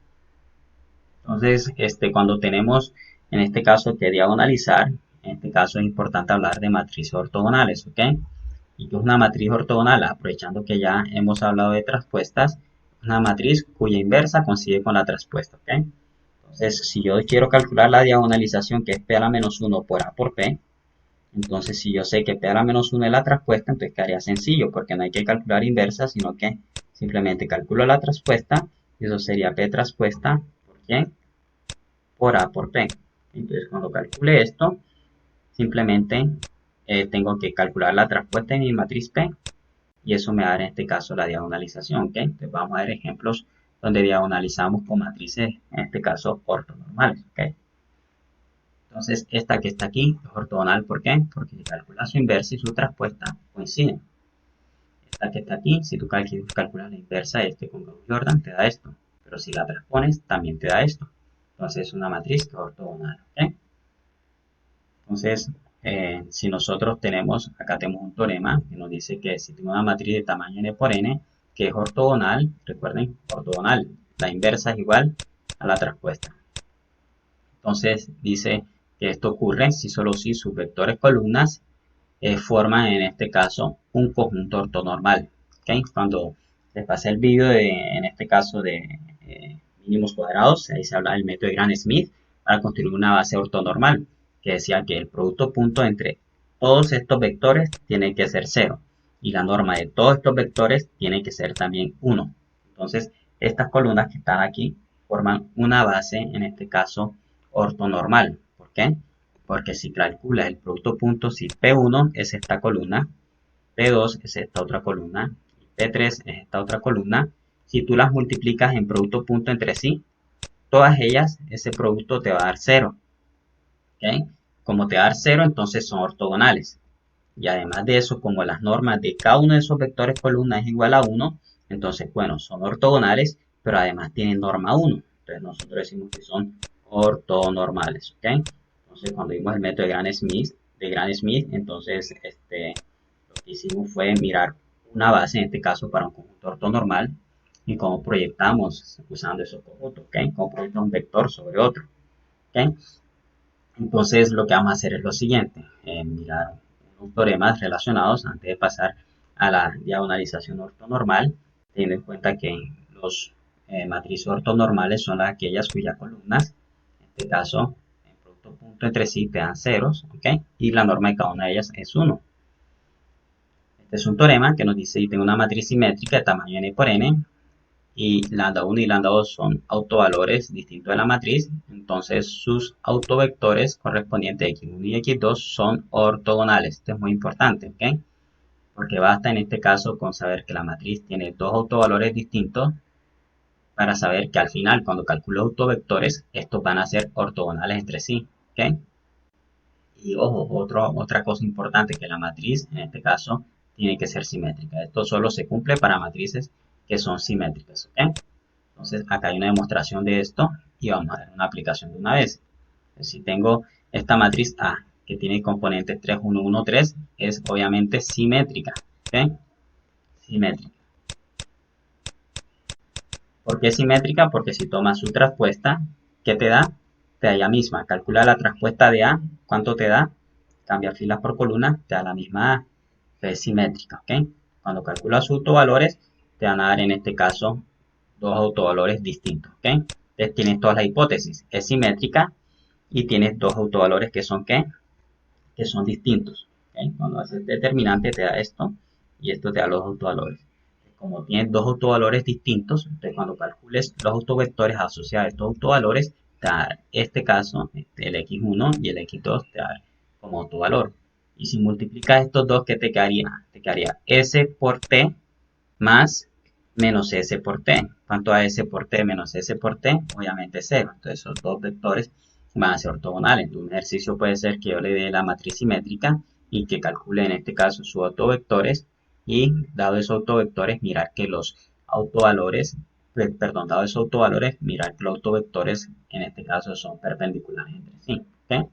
Speaker 1: Entonces, cuando tenemos en este caso que diagonalizar, en este caso es importante hablar de matrices ortogonales, ¿ok? ¿Y qué es una matriz ortogonal? Aprovechando que ya hemos hablado de traspuestas, una matriz cuya inversa coincide con la traspuesta, ¿ok? Entonces, si yo quiero calcular la diagonalización, que es P a la menos 1 por A por P, entonces si yo sé que P a la menos 1 es la traspuesta, entonces quedaría sencillo, porque no hay que calcular inversa, sino que simplemente calculo la traspuesta, y eso sería P traspuesta por quién, por A por P. Entonces, cuando calcule esto, simplemente tengo que calcular la traspuesta en mi matriz P y eso me da en este caso la diagonalización. ¿Ok? Entonces, vamos a ver ejemplos donde diagonalizamos con matrices, en este caso ortonormales. ¿Ok? Entonces, esta que está aquí es ortogonal. ¿Por qué? Porque si calculas su inversa y su traspuesta coinciden. Esta que está aquí, si tú calculas la inversa de este con Gauss-Jordan, te da esto. Pero si la transpones, también te da esto. Entonces, es una matriz que es ortogonal. ¿Ok? Entonces, si nosotros tenemos, acá tenemos un teorema que nos dice que si tengo una matriz de tamaño n por n, que es ortogonal, recuerden, ortogonal, la inversa es igual a la traspuesta. Entonces, dice que esto ocurre si solo si sus vectores columnas forman en este caso un conjunto ortonormal. ¿Okay? Cuando les pasé el vídeo en este caso de mínimos cuadrados, ahí se habla del método de Gram-Smith para construir una base ortonormal, que decía que el producto punto entre todos estos vectores tiene que ser 0 y la norma de todos estos vectores tiene que ser también 1. Entonces, estas columnas que están aquí forman una base, en este caso, ortonormal. ¿Por qué? Porque si calculas el producto punto, si P1 es esta columna, P2 es esta otra columna, y P3 es esta otra columna, si tú las multiplicas en producto punto entre sí, todas ellas, ese producto te va a dar 0. ¿Okay? Como te va a dar 0, entonces son ortogonales. Y además de eso, como las normas de cada uno de esos vectores columna es igual a 1, entonces, bueno, son ortogonales, pero además tienen norma 1. Entonces nosotros decimos que son ortonormales. ¿Ok? Entonces, cuando vimos el método de Gram-Smith, entonces lo que hicimos fue mirar una base, en este caso para un conjunto ortonormal, y cómo proyectamos usando esos conjuntos. ¿Ok? Cómo proyectamos un vector sobre otro. ¿Ok? Entonces lo que vamos a hacer es lo siguiente, mirar unos teoremas relacionados antes de pasar a la diagonalización ortonormal, teniendo en cuenta que los matrices ortonormales son aquellas cuyas columnas, en este caso, en producto punto entre sí te dan ceros, ¿ok? Y la norma de cada una de ellas es 1. Este es un teorema que nos dice que tengo una matriz simétrica de tamaño n por n, y lambda 1 y lambda 2 son autovalores distintos de la matriz, entonces sus autovectores correspondientes x1 y x2 son ortogonales. Esto es muy importante, ¿ok? Porque basta en este caso con saber que la matriz tiene dos autovalores distintos para saber que al final, cuando calculo autovectores, estos van a ser ortogonales entre sí, ¿ok? Y ojo, otra cosa importante, que la matriz, en este caso, tiene que ser simétrica. Esto solo se cumple para matrices que son simétricas, ¿ok? Entonces, acá hay una demostración de esto y vamos a ver una aplicación de una vez. Si tengo esta matriz A, que tiene componentes 3, 1, 1, 3, es obviamente simétrica. ¿Ok? Simétrica. ¿Por qué simétrica? Porque si tomas su traspuesta, ¿qué te da? Te da ella misma. Calcula la traspuesta de A, ¿cuánto te da? Cambia filas por columna, te da la misma A. Es simétrica, ¿ok? Cuando calculas sus autovalores, te van a dar en este caso dos autovalores distintos, ¿ok? Entonces tienes todas las hipótesis. Es simétrica y tienes dos autovalores que son ¿qué? Que son distintos. ¿Ok? Cuando haces determinante te da esto y esto te da los autovalores. Como tienes dos autovalores distintos, entonces cuando calcules los autovectores asociados a estos autovalores, te da este caso, el x1 y el x2 te da como autovalor. Y si multiplicas estos dos, ¿qué te quedaría? Te quedaría s por t más menos s por t. ¿Cuánto da s por t menos s por t? Obviamente 0. Entonces esos dos vectores van a ser ortogonales. Entonces, un ejercicio puede ser que yo le dé la matriz simétrica y que calcule en este caso sus autovectores y dado esos autovectores mirar que los autovalores, perdón, dado esos autovvalores mirar que los autovectores en este caso son perpendiculares entre sí. ¿Okay?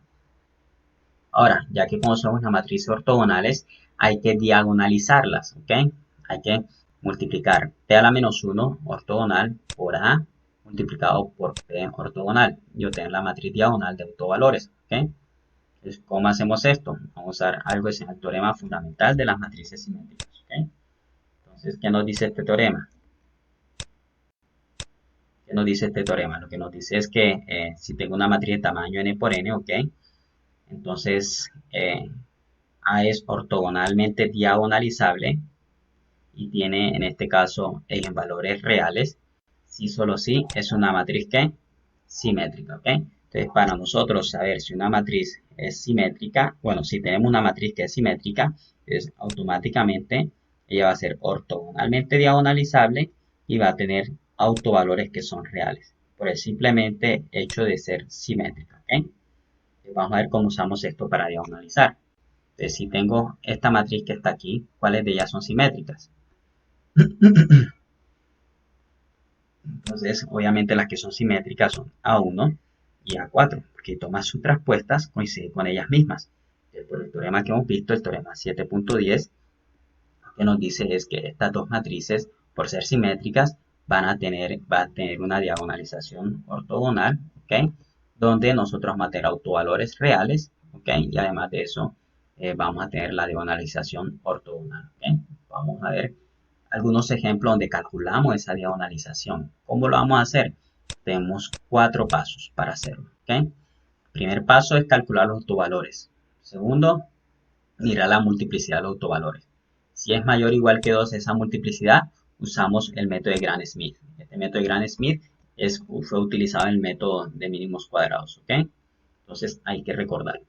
Speaker 1: Ahora, ya que conocemos las matrices ortogonales, hay que diagonalizarlas, ¿ok? Hay que multiplicar p a la menos 1 ortogonal por a multiplicado por p ortogonal y obtener la matriz diagonal de autovalores, ¿ok? Entonces, ¿cómo hacemos esto? Vamos a usar algo que se llama el teorema fundamental de las matrices simétricas, ¿ok? Entonces, ¿qué nos dice este teorema? ¿Qué nos dice este teorema? Lo que nos dice es que si tengo una matriz de tamaño n por n, ¿ok? Entonces, A es ortogonalmente diagonalizable y tiene en este caso valores reales. Si solo si es una matriz que simétrica, ¿ok? Entonces para nosotros saber si una matriz es simétrica, bueno, si tenemos una matriz que es simétrica, es automáticamente ella va a ser ortogonalmente diagonalizable y va a tener autovalores que son reales por el simplemente hecho de ser simétrica, ¿ok? Vamos a ver cómo usamos esto para diagonalizar. Entonces, si tengo esta matriz que está aquí, ¿cuáles de ellas son simétricas? Entonces, obviamente las que son simétricas son A1 y A4, porque tomas sus traspuestas, coincide con ellas mismas. Entonces, por el teorema que hemos visto, el teorema 7.10, lo que nos dice es que estas dos matrices, por ser simétricas, va a tener una diagonalización ortogonal, ¿ok? Donde nosotros vamos a tener autovalores reales, ¿ok? Y además de eso, vamos a tener la diagonalización ortogonal, ¿ok? Vamos a ver algunos ejemplos donde calculamos esa diagonalización. ¿Cómo lo vamos a hacer? Tenemos 4 pasos para hacerlo, ¿ok? Primer paso es calcular los autovalores. Segundo, mirar la multiplicidad de los autovalores. Si es mayor o igual que 2 esa multiplicidad, usamos el método de Gram-Schmidt. Este método de Gram-Schmidt fue utilizado en el método de mínimos cuadrados, ¿ok? Entonces hay que recordar.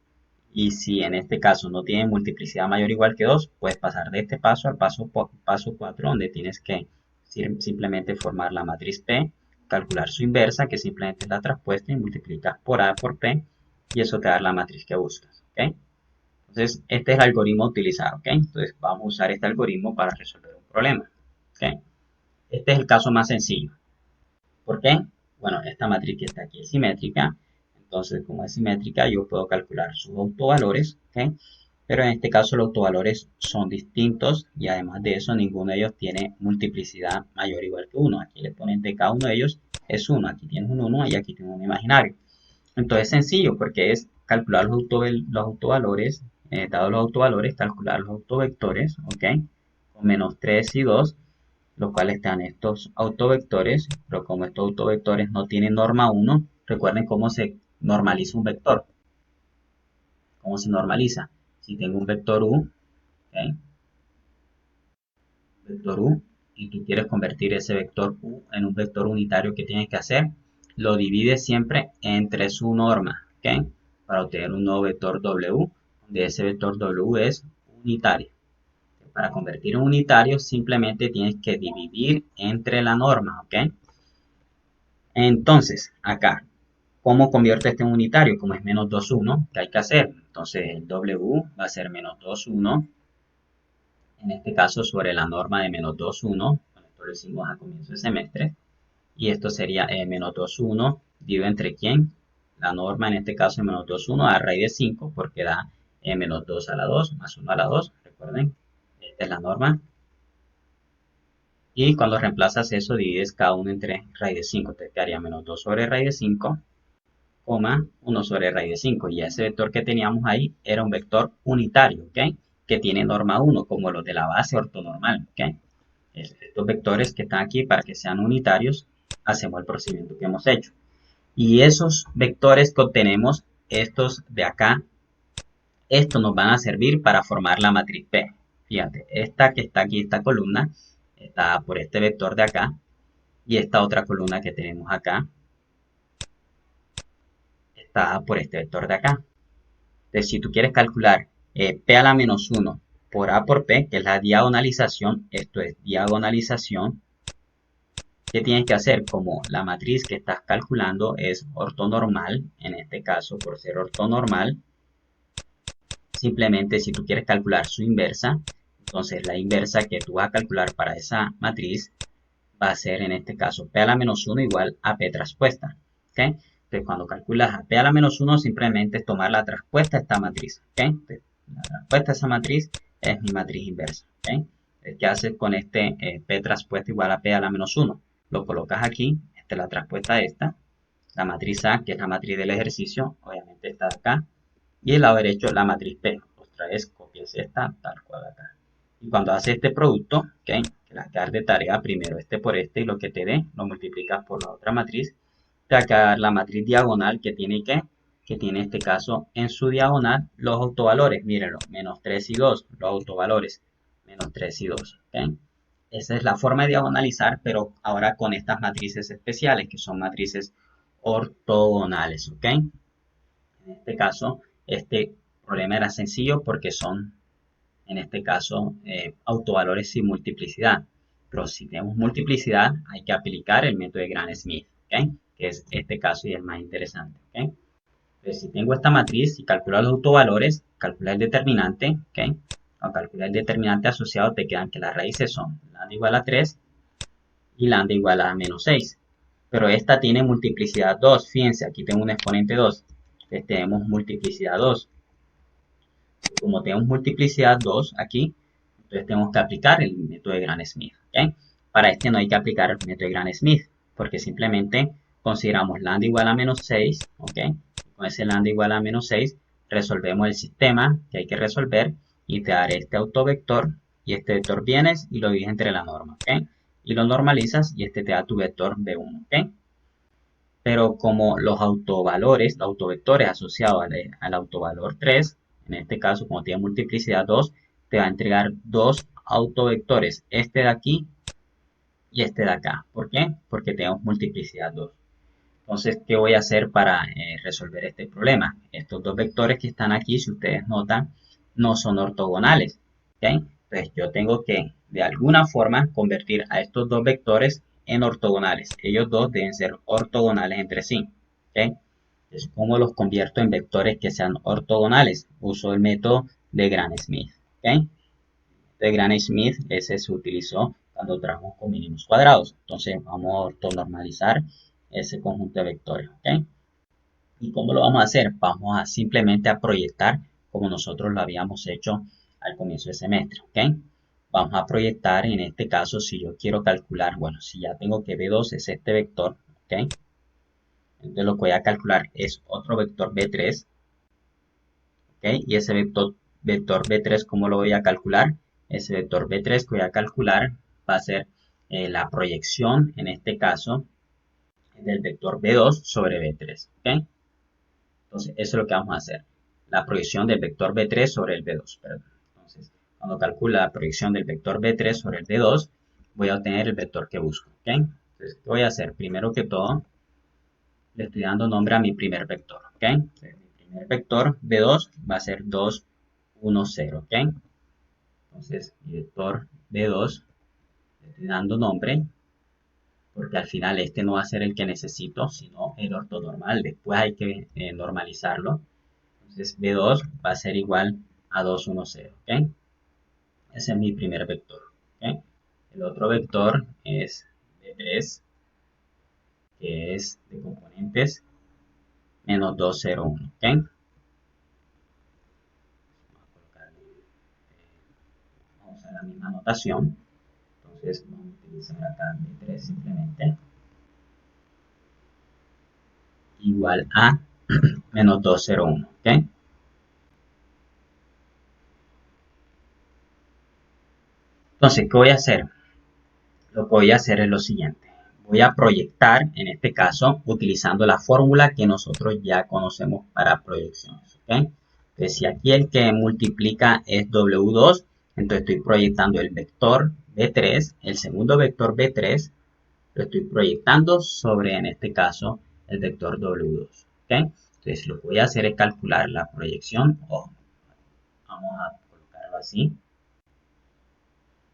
Speaker 1: Y si en este caso no tiene multiplicidad mayor o igual que 2, puedes pasar de este paso al paso 4, donde tienes que simplemente formar la matriz P, calcular su inversa, que simplemente es la traspuesta, y multiplicas por A por P, y eso te da la matriz que buscas, ¿ok? Entonces, este es el algoritmo utilizado, ¿ok? Entonces, vamos a usar este algoritmo para resolver un problema, ¿ok? Este es el caso más sencillo. ¿Por qué? Bueno, esta matriz que está aquí es simétrica, entonces como es simétrica yo puedo calcular sus autovalores, ¿ok? Pero en este caso los autovalores son distintos y además de eso ninguno de ellos tiene multiplicidad mayor o igual que 1. Aquí el exponente de cada uno de ellos es 1, aquí tienes un 1 y aquí tienes un imaginario. Entonces es sencillo porque es calcular los autovalores, dados los autovalores, calcular los autovectores, ¿ok? Con menos 3 y 2, los cuales están estos autovectores, pero como estos autovectores no tienen norma 1, recuerden cómo se normaliza un vector. ¿Cómo se normaliza? Si tengo un vector U, ¿okay? Vector U, y tú quieres convertir ese vector U en un vector unitario, ¿qué tienes que hacer? Lo divides siempre entre su norma, ¿ok? Para obtener un nuevo vector W, donde ese vector W es unitario. Para convertir en unitario simplemente tienes que dividir entre la norma, ¿ok? Entonces, acá, ¿cómo convierto este en unitario? Como es menos 2, 1, ¿qué hay que hacer? Entonces, el W va a ser menos 2, 1, en este caso sobre la norma de menos 2, 1, bueno, esto lo hicimos a comienzo de semestre, y esto sería menos 2, 1, dividido entre quién, la norma en este caso es menos 2, 1 a raíz de 5, porque da menos 2 a la 2 más 1 a la 2. Recuerden, esta es la norma. Y cuando reemplazas eso, divides cada uno entre raíz de 5. Te quedaría menos 2 sobre raíz de 5, 1 sobre raíz de 5. Y ese vector que teníamos ahí era un vector unitario, ¿ok? Que tiene norma 1, como los de la base ortonormal, ¿ok? Estos vectores que están aquí, para que sean unitarios, hacemos el procedimiento que hemos hecho. Y esos vectores que obtenemos, estos de acá, estos nos van a servir para formar la matriz P. Fíjate, esta que está aquí, esta columna, está por este vector de acá, y esta otra columna que tenemos acá, está por este vector de acá. Entonces, si tú quieres calcular P a la menos 1 por A por P, que es la diagonalización, esto es diagonalización, ¿qué tienes que hacer? Como la matriz que estás calculando es ortonormal, en este caso por ser ortonormal, simplemente si tú quieres calcular su inversa, entonces la inversa que tú vas a calcular para esa matriz va a ser en este caso P a la menos 1 igual a P traspuesta. ¿Okay? Entonces cuando calculas a P a la menos 1 simplemente es tomar la traspuesta de esta matriz. ¿Okay? Entonces, la traspuesta de esa matriz es mi matriz inversa. ¿Okay? ¿Qué haces con este P traspuesta igual a P a la menos 1? Lo colocas aquí, esta es la traspuesta de esta, la matriz A, que es la matriz del ejercicio, obviamente está acá, y el lado derecho la matriz P. Otra vez copias esta tal cual acá. Y cuando haces este producto, ¿okay? Que la que de tarea primero este por este y lo que te dé lo multiplicas por la otra matriz, te va a quedar la matriz diagonal que tiene en este caso en su diagonal los autovalores, mírenlo, menos 3 y 2, los autovalores, menos 3 y 2, ¿okay? Esa es la forma de diagonalizar, pero ahora con estas matrices especiales, que son matrices ortogonales, ¿ok? En este caso, este problema era sencillo porque son, en este caso, autovalores sin multiplicidad. Pero si tenemos multiplicidad, hay que aplicar el método de Gram-Smith, ¿ok? Que es este caso y el más interesante, ¿ok? Entonces, si tengo esta matriz y calculo los autovalores, calcula el determinante, ¿ok? Al calcular el determinante asociado te quedan que las raíces son lambda igual a 3 y lambda igual a menos 6. Pero esta tiene multiplicidad 2. Fíjense, aquí tengo un exponente 2. Entonces tenemos multiplicidad 2. Como tenemos multiplicidad 2 aquí, entonces tenemos que aplicar el método de Gram-Smith. ¿Okay? Para este no hay que aplicar el método de Gram-Smith, porque simplemente consideramos lambda igual a menos 6. ¿Okay? Con ese lambda igual a menos 6, resolvemos el sistema que hay que resolver y te daré este autovector y este vector vienes y lo divides entre la norma. ¿Okay? Y lo normalizas y este te da tu vector B1. ¿Okay? Pero como los autovalores, los autovectores asociados al autovalor 3, en este caso como tiene multiplicidad 2, te va a entregar dos autovectores, este de aquí y este de acá. ¿Por qué? Porque tenemos multiplicidad 2. Entonces, ¿qué voy a hacer para resolver este problema? Estos dos vectores que están aquí, si ustedes notan, no son ortogonales. ¿Okay? Entonces, yo tengo que, de alguna forma, convertir a estos dos vectores en ortogonales. Ellos dos deben ser ortogonales entre sí. ¿Okay? Entonces, ¿cómo los convierto en vectores que sean ortogonales? Uso el método de Gram-Smith. ¿Okay? De Gram-Smith, ese se utilizó cuando trabajamos con mínimos cuadrados. Entonces, vamos a ortonormalizar ese conjunto de vectores. ¿Okay? ¿Y cómo lo vamos a hacer? Vamos a simplemente a proyectar como nosotros lo habíamos hecho al comienzo del semestre. ¿Okay? Vamos a proyectar en este caso si yo quiero calcular, bueno, si ya tengo que B2 es este vector. ¿Okay? Entonces lo que voy a calcular es otro vector B3. ¿Okay? Y ese vector B3, ¿cómo lo voy a calcular? Ese vector B3 que voy a calcular va a ser la proyección, en este caso, del vector B2 sobre B3. ¿Okay? Entonces, eso es lo que vamos a hacer. La proyección del vector B3 sobre el B2. Perdón. Entonces, cuando calculo la proyección del vector B3 sobre el B2, voy a obtener el vector que busco. ¿Okay? Entonces, ¿qué voy a hacer? Primero que todo, le estoy dando nombre a mi primer vector. ¿Okay? Entonces, mi primer vector B2 va a ser 2, 1, 0. ¿Okay? Entonces, mi vector B2 le estoy dando nombre porque al final este no va a ser el que necesito, sino el ortonormal. Después hay que normalizarlo. Entonces B2 va a ser igual a 2, 1, 0. ¿Okay? Ese es mi primer vector. ¿Okay? El otro vector es B3, que es de componentes menos 2, 0, 1. ¿Okay? utilizar la misma notación. Entonces vamos a utilizar acá B3 simplemente igual a menos 201, ¿ok? Entonces, ¿qué voy a hacer? Lo que voy a hacer es lo siguiente. Voy a proyectar, en este caso, utilizando la fórmula que nosotros ya conocemos para proyecciones, ¿ok? Entonces, si aquí el que multiplica es W2, entonces estoy proyectando el vector B3, el segundo vector B3, lo estoy proyectando sobre, en este caso, el vector W2, ¿ok? Entonces, lo que voy a hacer es calcular la proyección, o vamos a colocarlo así,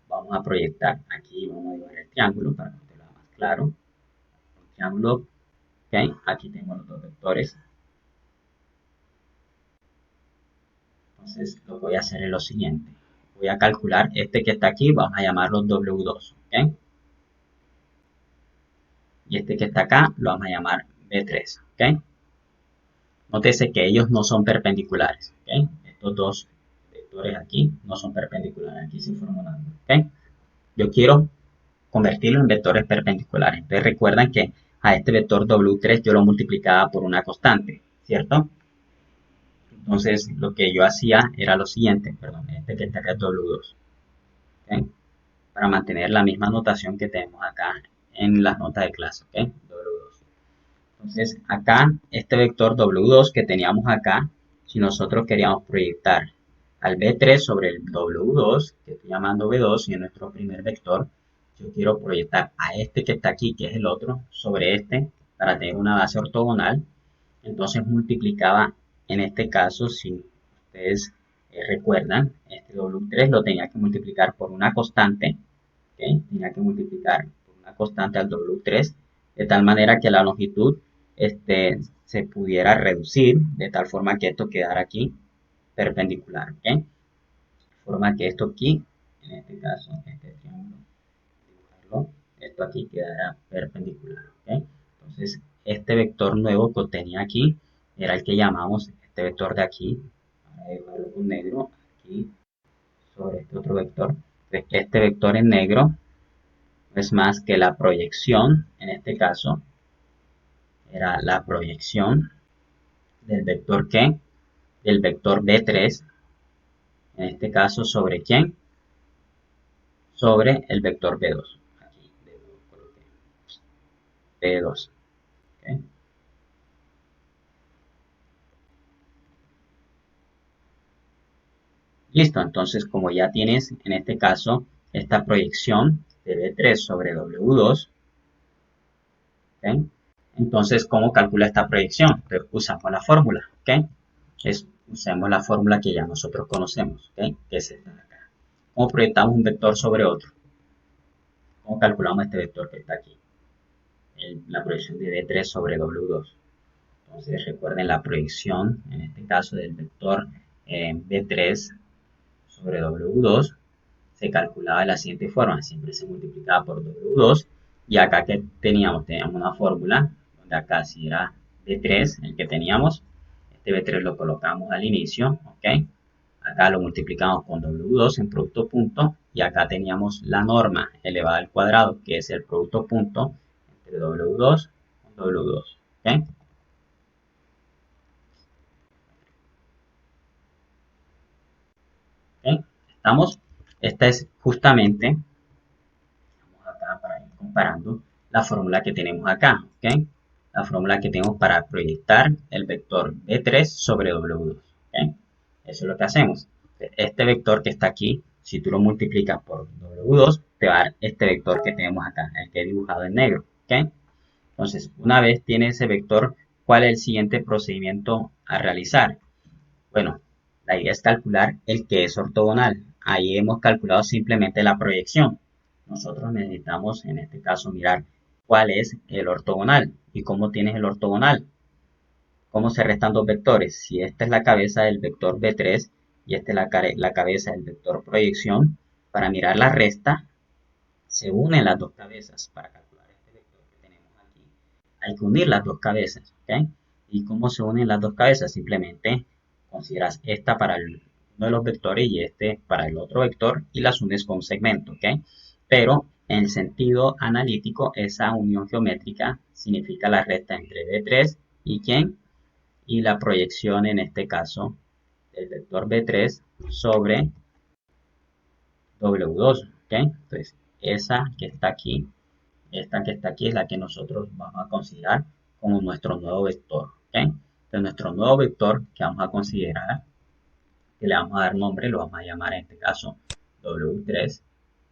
Speaker 1: vamos a proyectar, aquí vamos a dibujar el triángulo para que te lo haga más claro, el triángulo, ok, aquí tengo los dos vectores, entonces lo que voy a hacer es lo siguiente, voy a calcular este que está aquí, vamos a llamarlo W2, ok, y este que está acá lo vamos a llamar B3, ok, nótese que ellos no son perpendiculares, ok, estos dos vectores aquí no son perpendiculares, aquí se forma un ángulo, ok, yo quiero convertirlo en vectores perpendiculares. Entonces recuerdan que a este vector W3 yo lo multiplicaba por una constante, ¿cierto? Entonces lo que yo hacía era lo siguiente, perdón, este que está acá es W2, ¿ok? Para mantener la misma notación que tenemos acá en las notas de clase, ¿ok? W2. Entonces acá, este vector W2 que teníamos acá, si nosotros queríamos proyectar al B3 sobre el W2, que estoy llamando B2 y es nuestro primer vector, yo quiero proyectar a este que está aquí, que es el otro, sobre este, para tener una base ortogonal. Entonces multiplicaba, en este caso, si ustedes recuerdan, este W3 lo tenía que multiplicar por una constante, ¿ok? Tenía que multiplicar por una constante al W3, de tal manera que la longitud se pudiera reducir, de tal forma que esto quedara aquí perpendicular, ¿ok? De forma que esto aquí, en este caso, este triángulo, dibujarlo, esto aquí quedará perpendicular, ¿ok? Entonces, este vector nuevo que tenía aquí era el que llamamos este vector de aquí, para dibujarlo con negro, aquí, sobre este otro vector. Este vector en negro no es más que la proyección, en este caso, era la proyección del vector ¿qué? Del vector B3, en este caso, ¿sobre quién? Sobre el vector B2. Aquí coloqué B2. ¿Okay? Listo, entonces como ya tienes en este caso esta proyección de B3 sobre W2, ¿okay? Entonces, ¿cómo calcula esta proyección? Entonces, usamos la fórmula, ¿ok? Usamos la fórmula que ya nosotros conocemos, ¿ok? Que es esta de acá. ¿Cómo proyectamos un vector sobre otro? ¿Cómo calculamos este vector que está aquí? La proyección de B3 sobre W2. Entonces recuerden la proyección, en este caso del vector B3 sobre W2, se calculaba de la siguiente forma, siempre se multiplicaba por W2 y acá que teníamos una fórmula, donde acá si era B3 el que teníamos, este B3 lo colocamos al inicio, ¿ok? Acá lo multiplicamos con W2 en producto punto y acá teníamos la norma elevada al cuadrado, que es el producto punto entre W2 con W2, ¿ok? ¿Ok? ¿Estamos? Esta es justamente, vamos acá para ir comparando, la fórmula que tenemos acá, ¿ok? La fórmula que tenemos para proyectar el vector B3 sobre W2, ¿ok? Eso es lo que hacemos. Este vector que está aquí, si tú lo multiplicas por W2, te va a dar este vector que tenemos acá, el que he dibujado en negro, ¿ok? Entonces, una vez tiene ese vector, ¿cuál es el siguiente procedimiento a realizar? Bueno, la idea es calcular el que es ortogonal. Ahí hemos calculado simplemente la proyección. Nosotros necesitamos, en este caso, mirar cuál es el ortogonal. ¿Y cómo tienes el ortogonal? ¿Cómo se restan dos vectores? Si esta es la cabeza del vector B3 y esta es la cabeza del vector proyección, para mirar la resta, se unen las dos cabezas. Para calcular este vector que tenemos aquí, hay que unir las dos cabezas, ¿ok? ¿Y cómo se unen las dos cabezas? Simplemente consideras esta para el uno de los vectores y este para el otro vector y las unes con un segmento, ¿ok? Pero en el sentido analítico, esa unión geométrica significa la recta entre B3 y ¿quién? Y la proyección en este caso del vector B3 sobre W2, ¿ok? Entonces, esa que está aquí, esta que está aquí es la que nosotros vamos a considerar como nuestro nuevo vector, ¿ok? Entonces, nuestro nuevo vector que vamos a considerar, que le vamos a dar nombre, lo vamos a llamar en este caso W3,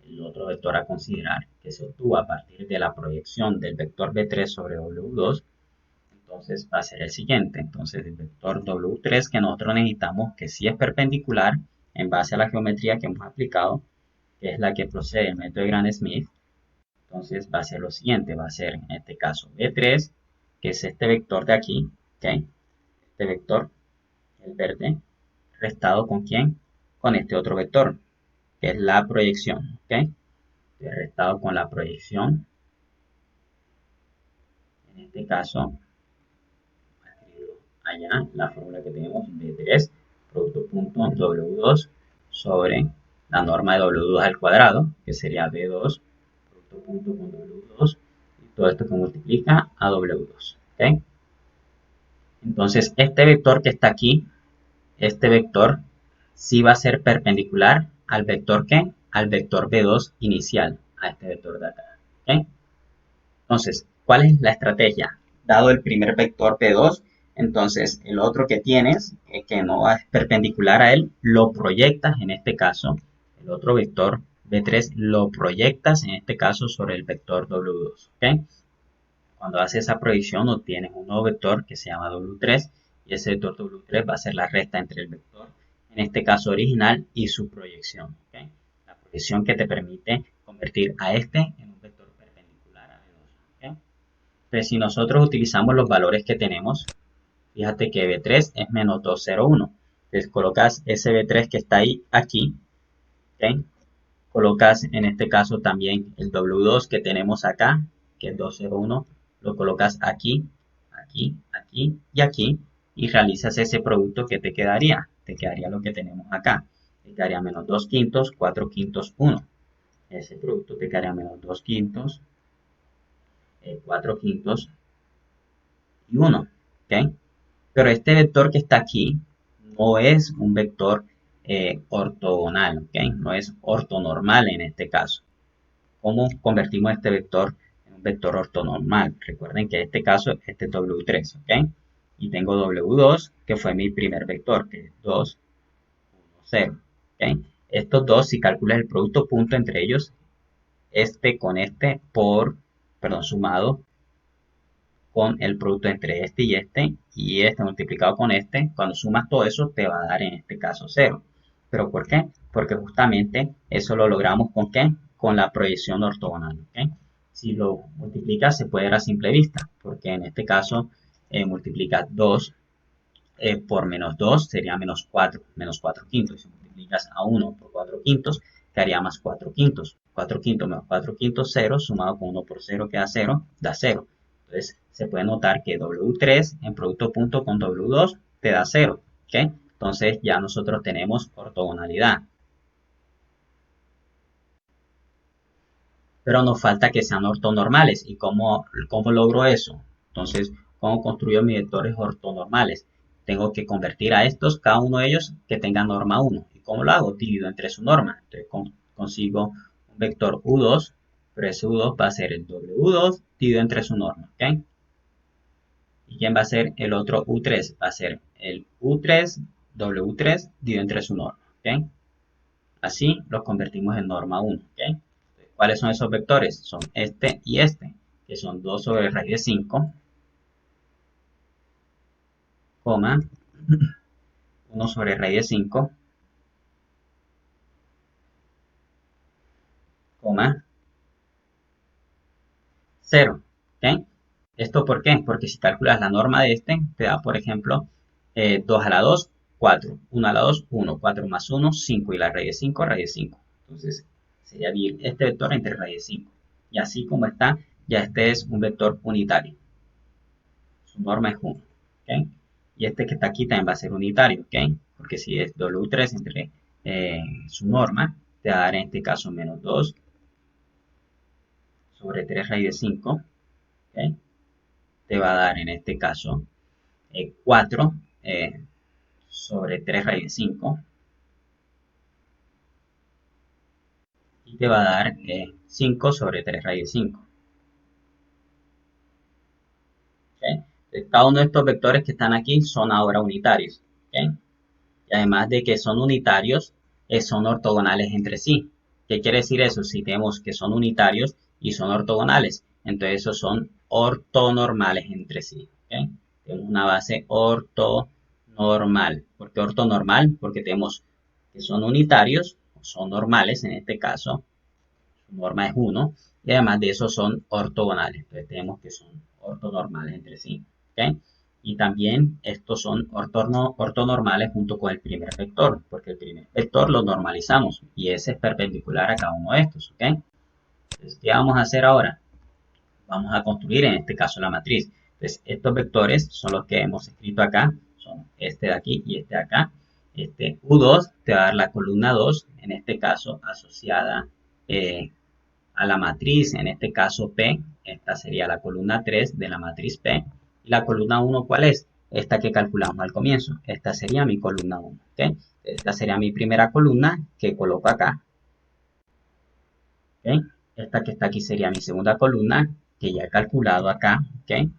Speaker 1: el otro vector a considerar que se obtuvo a partir de la proyección del vector B3 sobre W2, entonces va a ser el siguiente. Entonces el vector W3 que nosotros necesitamos, que sí es perpendicular en base a la geometría que hemos aplicado, que es la que procede del método de Gram-Smith, entonces va a ser lo siguiente, va a ser en este caso B3, que es este vector de aquí, ¿ok? Este vector, el verde, restado con quién? Con este otro vector, que es la proyección, ¿ok? Restado con la proyección, en este caso, allá la fórmula que tenemos B3, producto punto W2 sobre la norma de W2 al cuadrado, que sería B2, producto punto con W2, y todo esto que multiplica a W2, ¿ok? Entonces, este vector que está aquí, este vector, sí va a ser perpendicular al vector ¿qué? Al vector B2 inicial, a este vector de acá, ¿ok? Entonces, ¿cuál es la estrategia? Dado el primer vector P2, entonces el otro que tienes, que no es perpendicular a él, lo proyectas, en este caso, el otro vector B3 lo proyectas, en este caso, sobre el vector W2. ¿Ok? Cuando haces esa proyección, obtienes un nuevo vector que se llama W3, y ese vector W3 va a ser la recta entre el vector, en este caso original, y su proyección. ¿Ok? La proyección que te permite convertir a este en un vector perpendicular a B2. ¿Ok? Entonces, si nosotros utilizamos los valores que tenemos, fíjate que B3 es menos 201. Entonces, colocas ese B3 que está ahí, aquí, ¿ok? Colocas en este caso también el W2 que tenemos acá, que es 201, lo colocas aquí, aquí, aquí y aquí, y realizas ese producto que te quedaría. Te quedaría lo que tenemos acá. Te quedaría menos 2 quintos, 4 quintos, 1. Ese producto te quedaría menos 2 quintos, 4 quintos y 1. ¿Ok? Pero este vector que está aquí no es un vector ortogonal, ¿ok? No es ortonormal en este caso. ¿Cómo convertimos este vector en un vector ortonormal? Recuerden que en este caso este es W3, ¿ok? Y tengo W2, que fue mi primer vector, que es 2, 1, 0, ¿ok? Estos dos, si calculas el producto punto entre ellos, este con este perdón, sumado con el producto entre este y este multiplicado con este, cuando sumas todo eso te va a dar en este caso 0. ¿Pero por qué? Porque justamente eso lo logramos con ¿qué? Con la proyección ortogonal. ¿Okay? Si lo multiplicas se puede ver a simple vista, porque en este caso multiplicas 2 por menos 2 sería menos 4 quintos. Si multiplicas a 1 por 4 quintos, quedaría más 4 quintos. 4 quintos menos 4 quintos, 0, sumado con 1 por 0 queda 0, da 0. Entonces, se puede notar que W3 en producto punto con W2 te da 0. ¿Okay? Entonces, ya nosotros tenemos ortogonalidad. Pero nos falta que sean ortonormales. ¿Y cómo logro eso? Entonces, ¿cómo construyo mis vectores ortonormales? Tengo que convertir a estos, cada uno de ellos, que tenga norma 1. ¿Y cómo lo hago? Divido entre su norma. Entonces, consigo un vector U2, pero ese U2 va a ser el W2 dividido entre su norma. ¿Ok? ¿Y quién va a ser el otro U3? Va a ser el U3, W3 dividido entre su norma. ¿Ok? Así los convertimos en norma 1. ¿Ok? ¿Cuáles son esos vectores? Son este y este, que son 2 sobre raíz de 5, coma, 1 sobre raíz de 5, coma, 0. ¿Ok? ¿Esto por qué? Porque si calculas la norma de este, te da, por ejemplo, 2 a la 2, 4, 1 a la 2, 1, 4 más 1, 5 y la raíz de 5, raíz de 5. Entonces, sería dividir este vector entre raíz de 5. Y así como está, ya este es un vector unitario. Su norma es 1. ¿Ok? Y este que está aquí también va a ser unitario. ¿Ok? porque si es W3 entre su norma, te va a dar en este caso menos 2 sobre 3 raíz de 5, ¿okay? Te va a dar en este caso 4 sobre 3 raíz de 5 y te va a dar 5 sobre 3 raíz de 5. ¿Okay? Entonces, cada uno de estos vectores que están aquí son ahora unitarios. ¿Okay? Y además de que son unitarios, son ortogonales entre sí. ¿Qué quiere decir eso? Si tenemos que son unitarios y son ortogonales, entonces esos son ortonormales entre sí. ¿Okay? Tenemos una base ortonormal. ¿Por qué ortonormal? Porque tenemos que son unitarios, son normales en este caso, su norma es 1, y además de eso son ortogonales. Entonces tenemos que son ortonormales entre sí. ¿Okay? Y también estos son ortonormales junto con el primer vector, porque el primer vector lo normalizamos y ese es perpendicular a cada uno de estos. ¿Okay? Entonces, ¿qué vamos a hacer ahora? Vamos a construir en este caso la matriz. Entonces, estos vectores son los que hemos escrito acá, son este de aquí y este de acá. Este U2 te va a dar la columna 2, en este caso asociada a la matriz, en este caso P, esta sería la columna 3 de la matriz P, y la columna 1, ¿cuál es? Esta que calculamos al comienzo, esta sería mi columna 1, ¿ok? Esta sería mi primera columna que coloco acá, ¿ok? Esta que está aquí sería mi segunda columna que ya he calculado acá, ¿ok?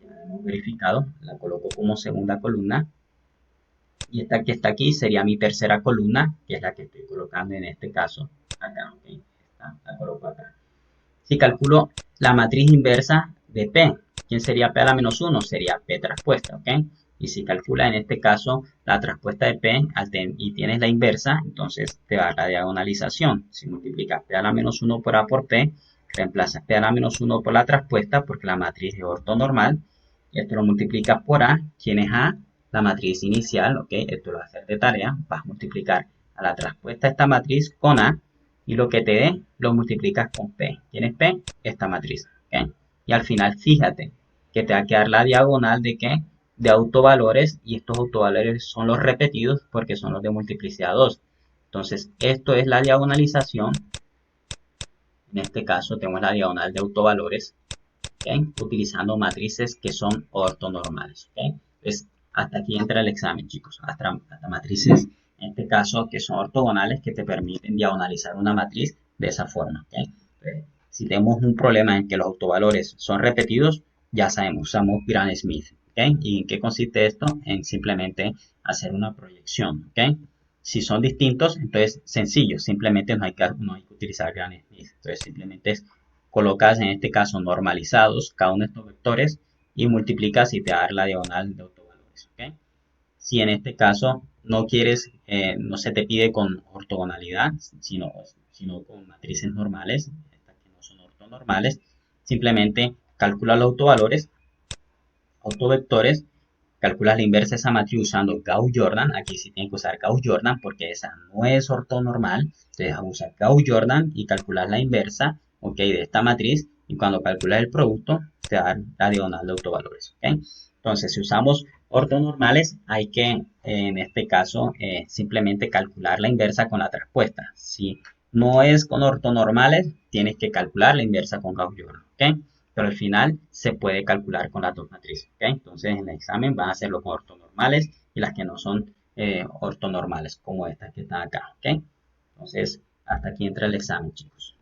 Speaker 1: Ya hemos verificado, la coloco como segunda columna, y esta que está aquí sería mi tercera columna, que es la que estoy colocando en este caso, acá, ¿ok? Esta la coloco acá. Si calculo la matriz inversa de P, ¿quién sería P a la menos 1? Sería P traspuesta, ¿ok? Y si calcula en este caso la traspuesta de P y tienes la inversa, entonces te va a dar la diagonalización. Si multiplicas P a la menos 1 por A por P, reemplazas P a la menos 1 por la traspuesta porque la matriz es ortonormal. Y esto lo multiplicas por A. ¿Quién es A? La matriz inicial, ¿ok? Esto lo vas a hacer de tarea. Vas a multiplicar a la traspuesta de esta matriz con A y lo que te dé lo multiplicas con P. ¿Quién es P? Esta matriz. ¿Okay? Y al final fíjate que te va a quedar la diagonal de ¿qué? De autovalores y estos autovalores son los repetidos porque son los de multiplicidad 2. Entonces esto es la diagonalización. En este caso tenemos la diagonal de autovalores, ¿okay? Utilizando matrices que son ortonormales. ¿Okay? Entonces hasta aquí entra el examen, chicos. Hasta matrices, en este caso, que son ortogonales, que te permiten diagonalizar una matriz de esa forma. ¿Okay? Entonces, si tenemos un problema en que los autovalores son repetidos, ya sabemos, usamos Gram-Smith. ¿Okay? ¿Y en qué consiste esto? En simplemente hacer una proyección. ¿Okay? Si son distintos, entonces sencillo, simplemente no hay que utilizar Gram-Smith. Entonces simplemente colocas en este caso normalizados cada uno de estos vectores y multiplicas y te va a dar la diagonal de autovalores. ¿Okay? Si en este caso no quieres, no se te pide con ortogonalidad, sino con matrices normales, estas que no son ortonormales, simplemente calcula los autovectores, calculas la inversa de esa matriz usando Gauss-Jordan. Aquí sí tienes que usar Gauss-Jordan porque esa no es ortonormal. Entonces usar Gauss-Jordan y calcular la inversa, ¿ok? De esta matriz. Y cuando calculas el producto, te da la diagonal de autovalores, ¿ok? Entonces, si usamos ortonormales, hay que, en este caso, simplemente calcular la inversa con la traspuesta. Si no es con ortonormales, tienes que calcular la inversa con Gauss-Jordan, ¿ok? Pero al final se puede calcular con las dos matrices. ¿Okay? Entonces en el examen van a hacerlo con ortonormales y las que no son ortonormales, como estas que están acá. ¿Okay? Entonces hasta aquí entra el examen, chicos.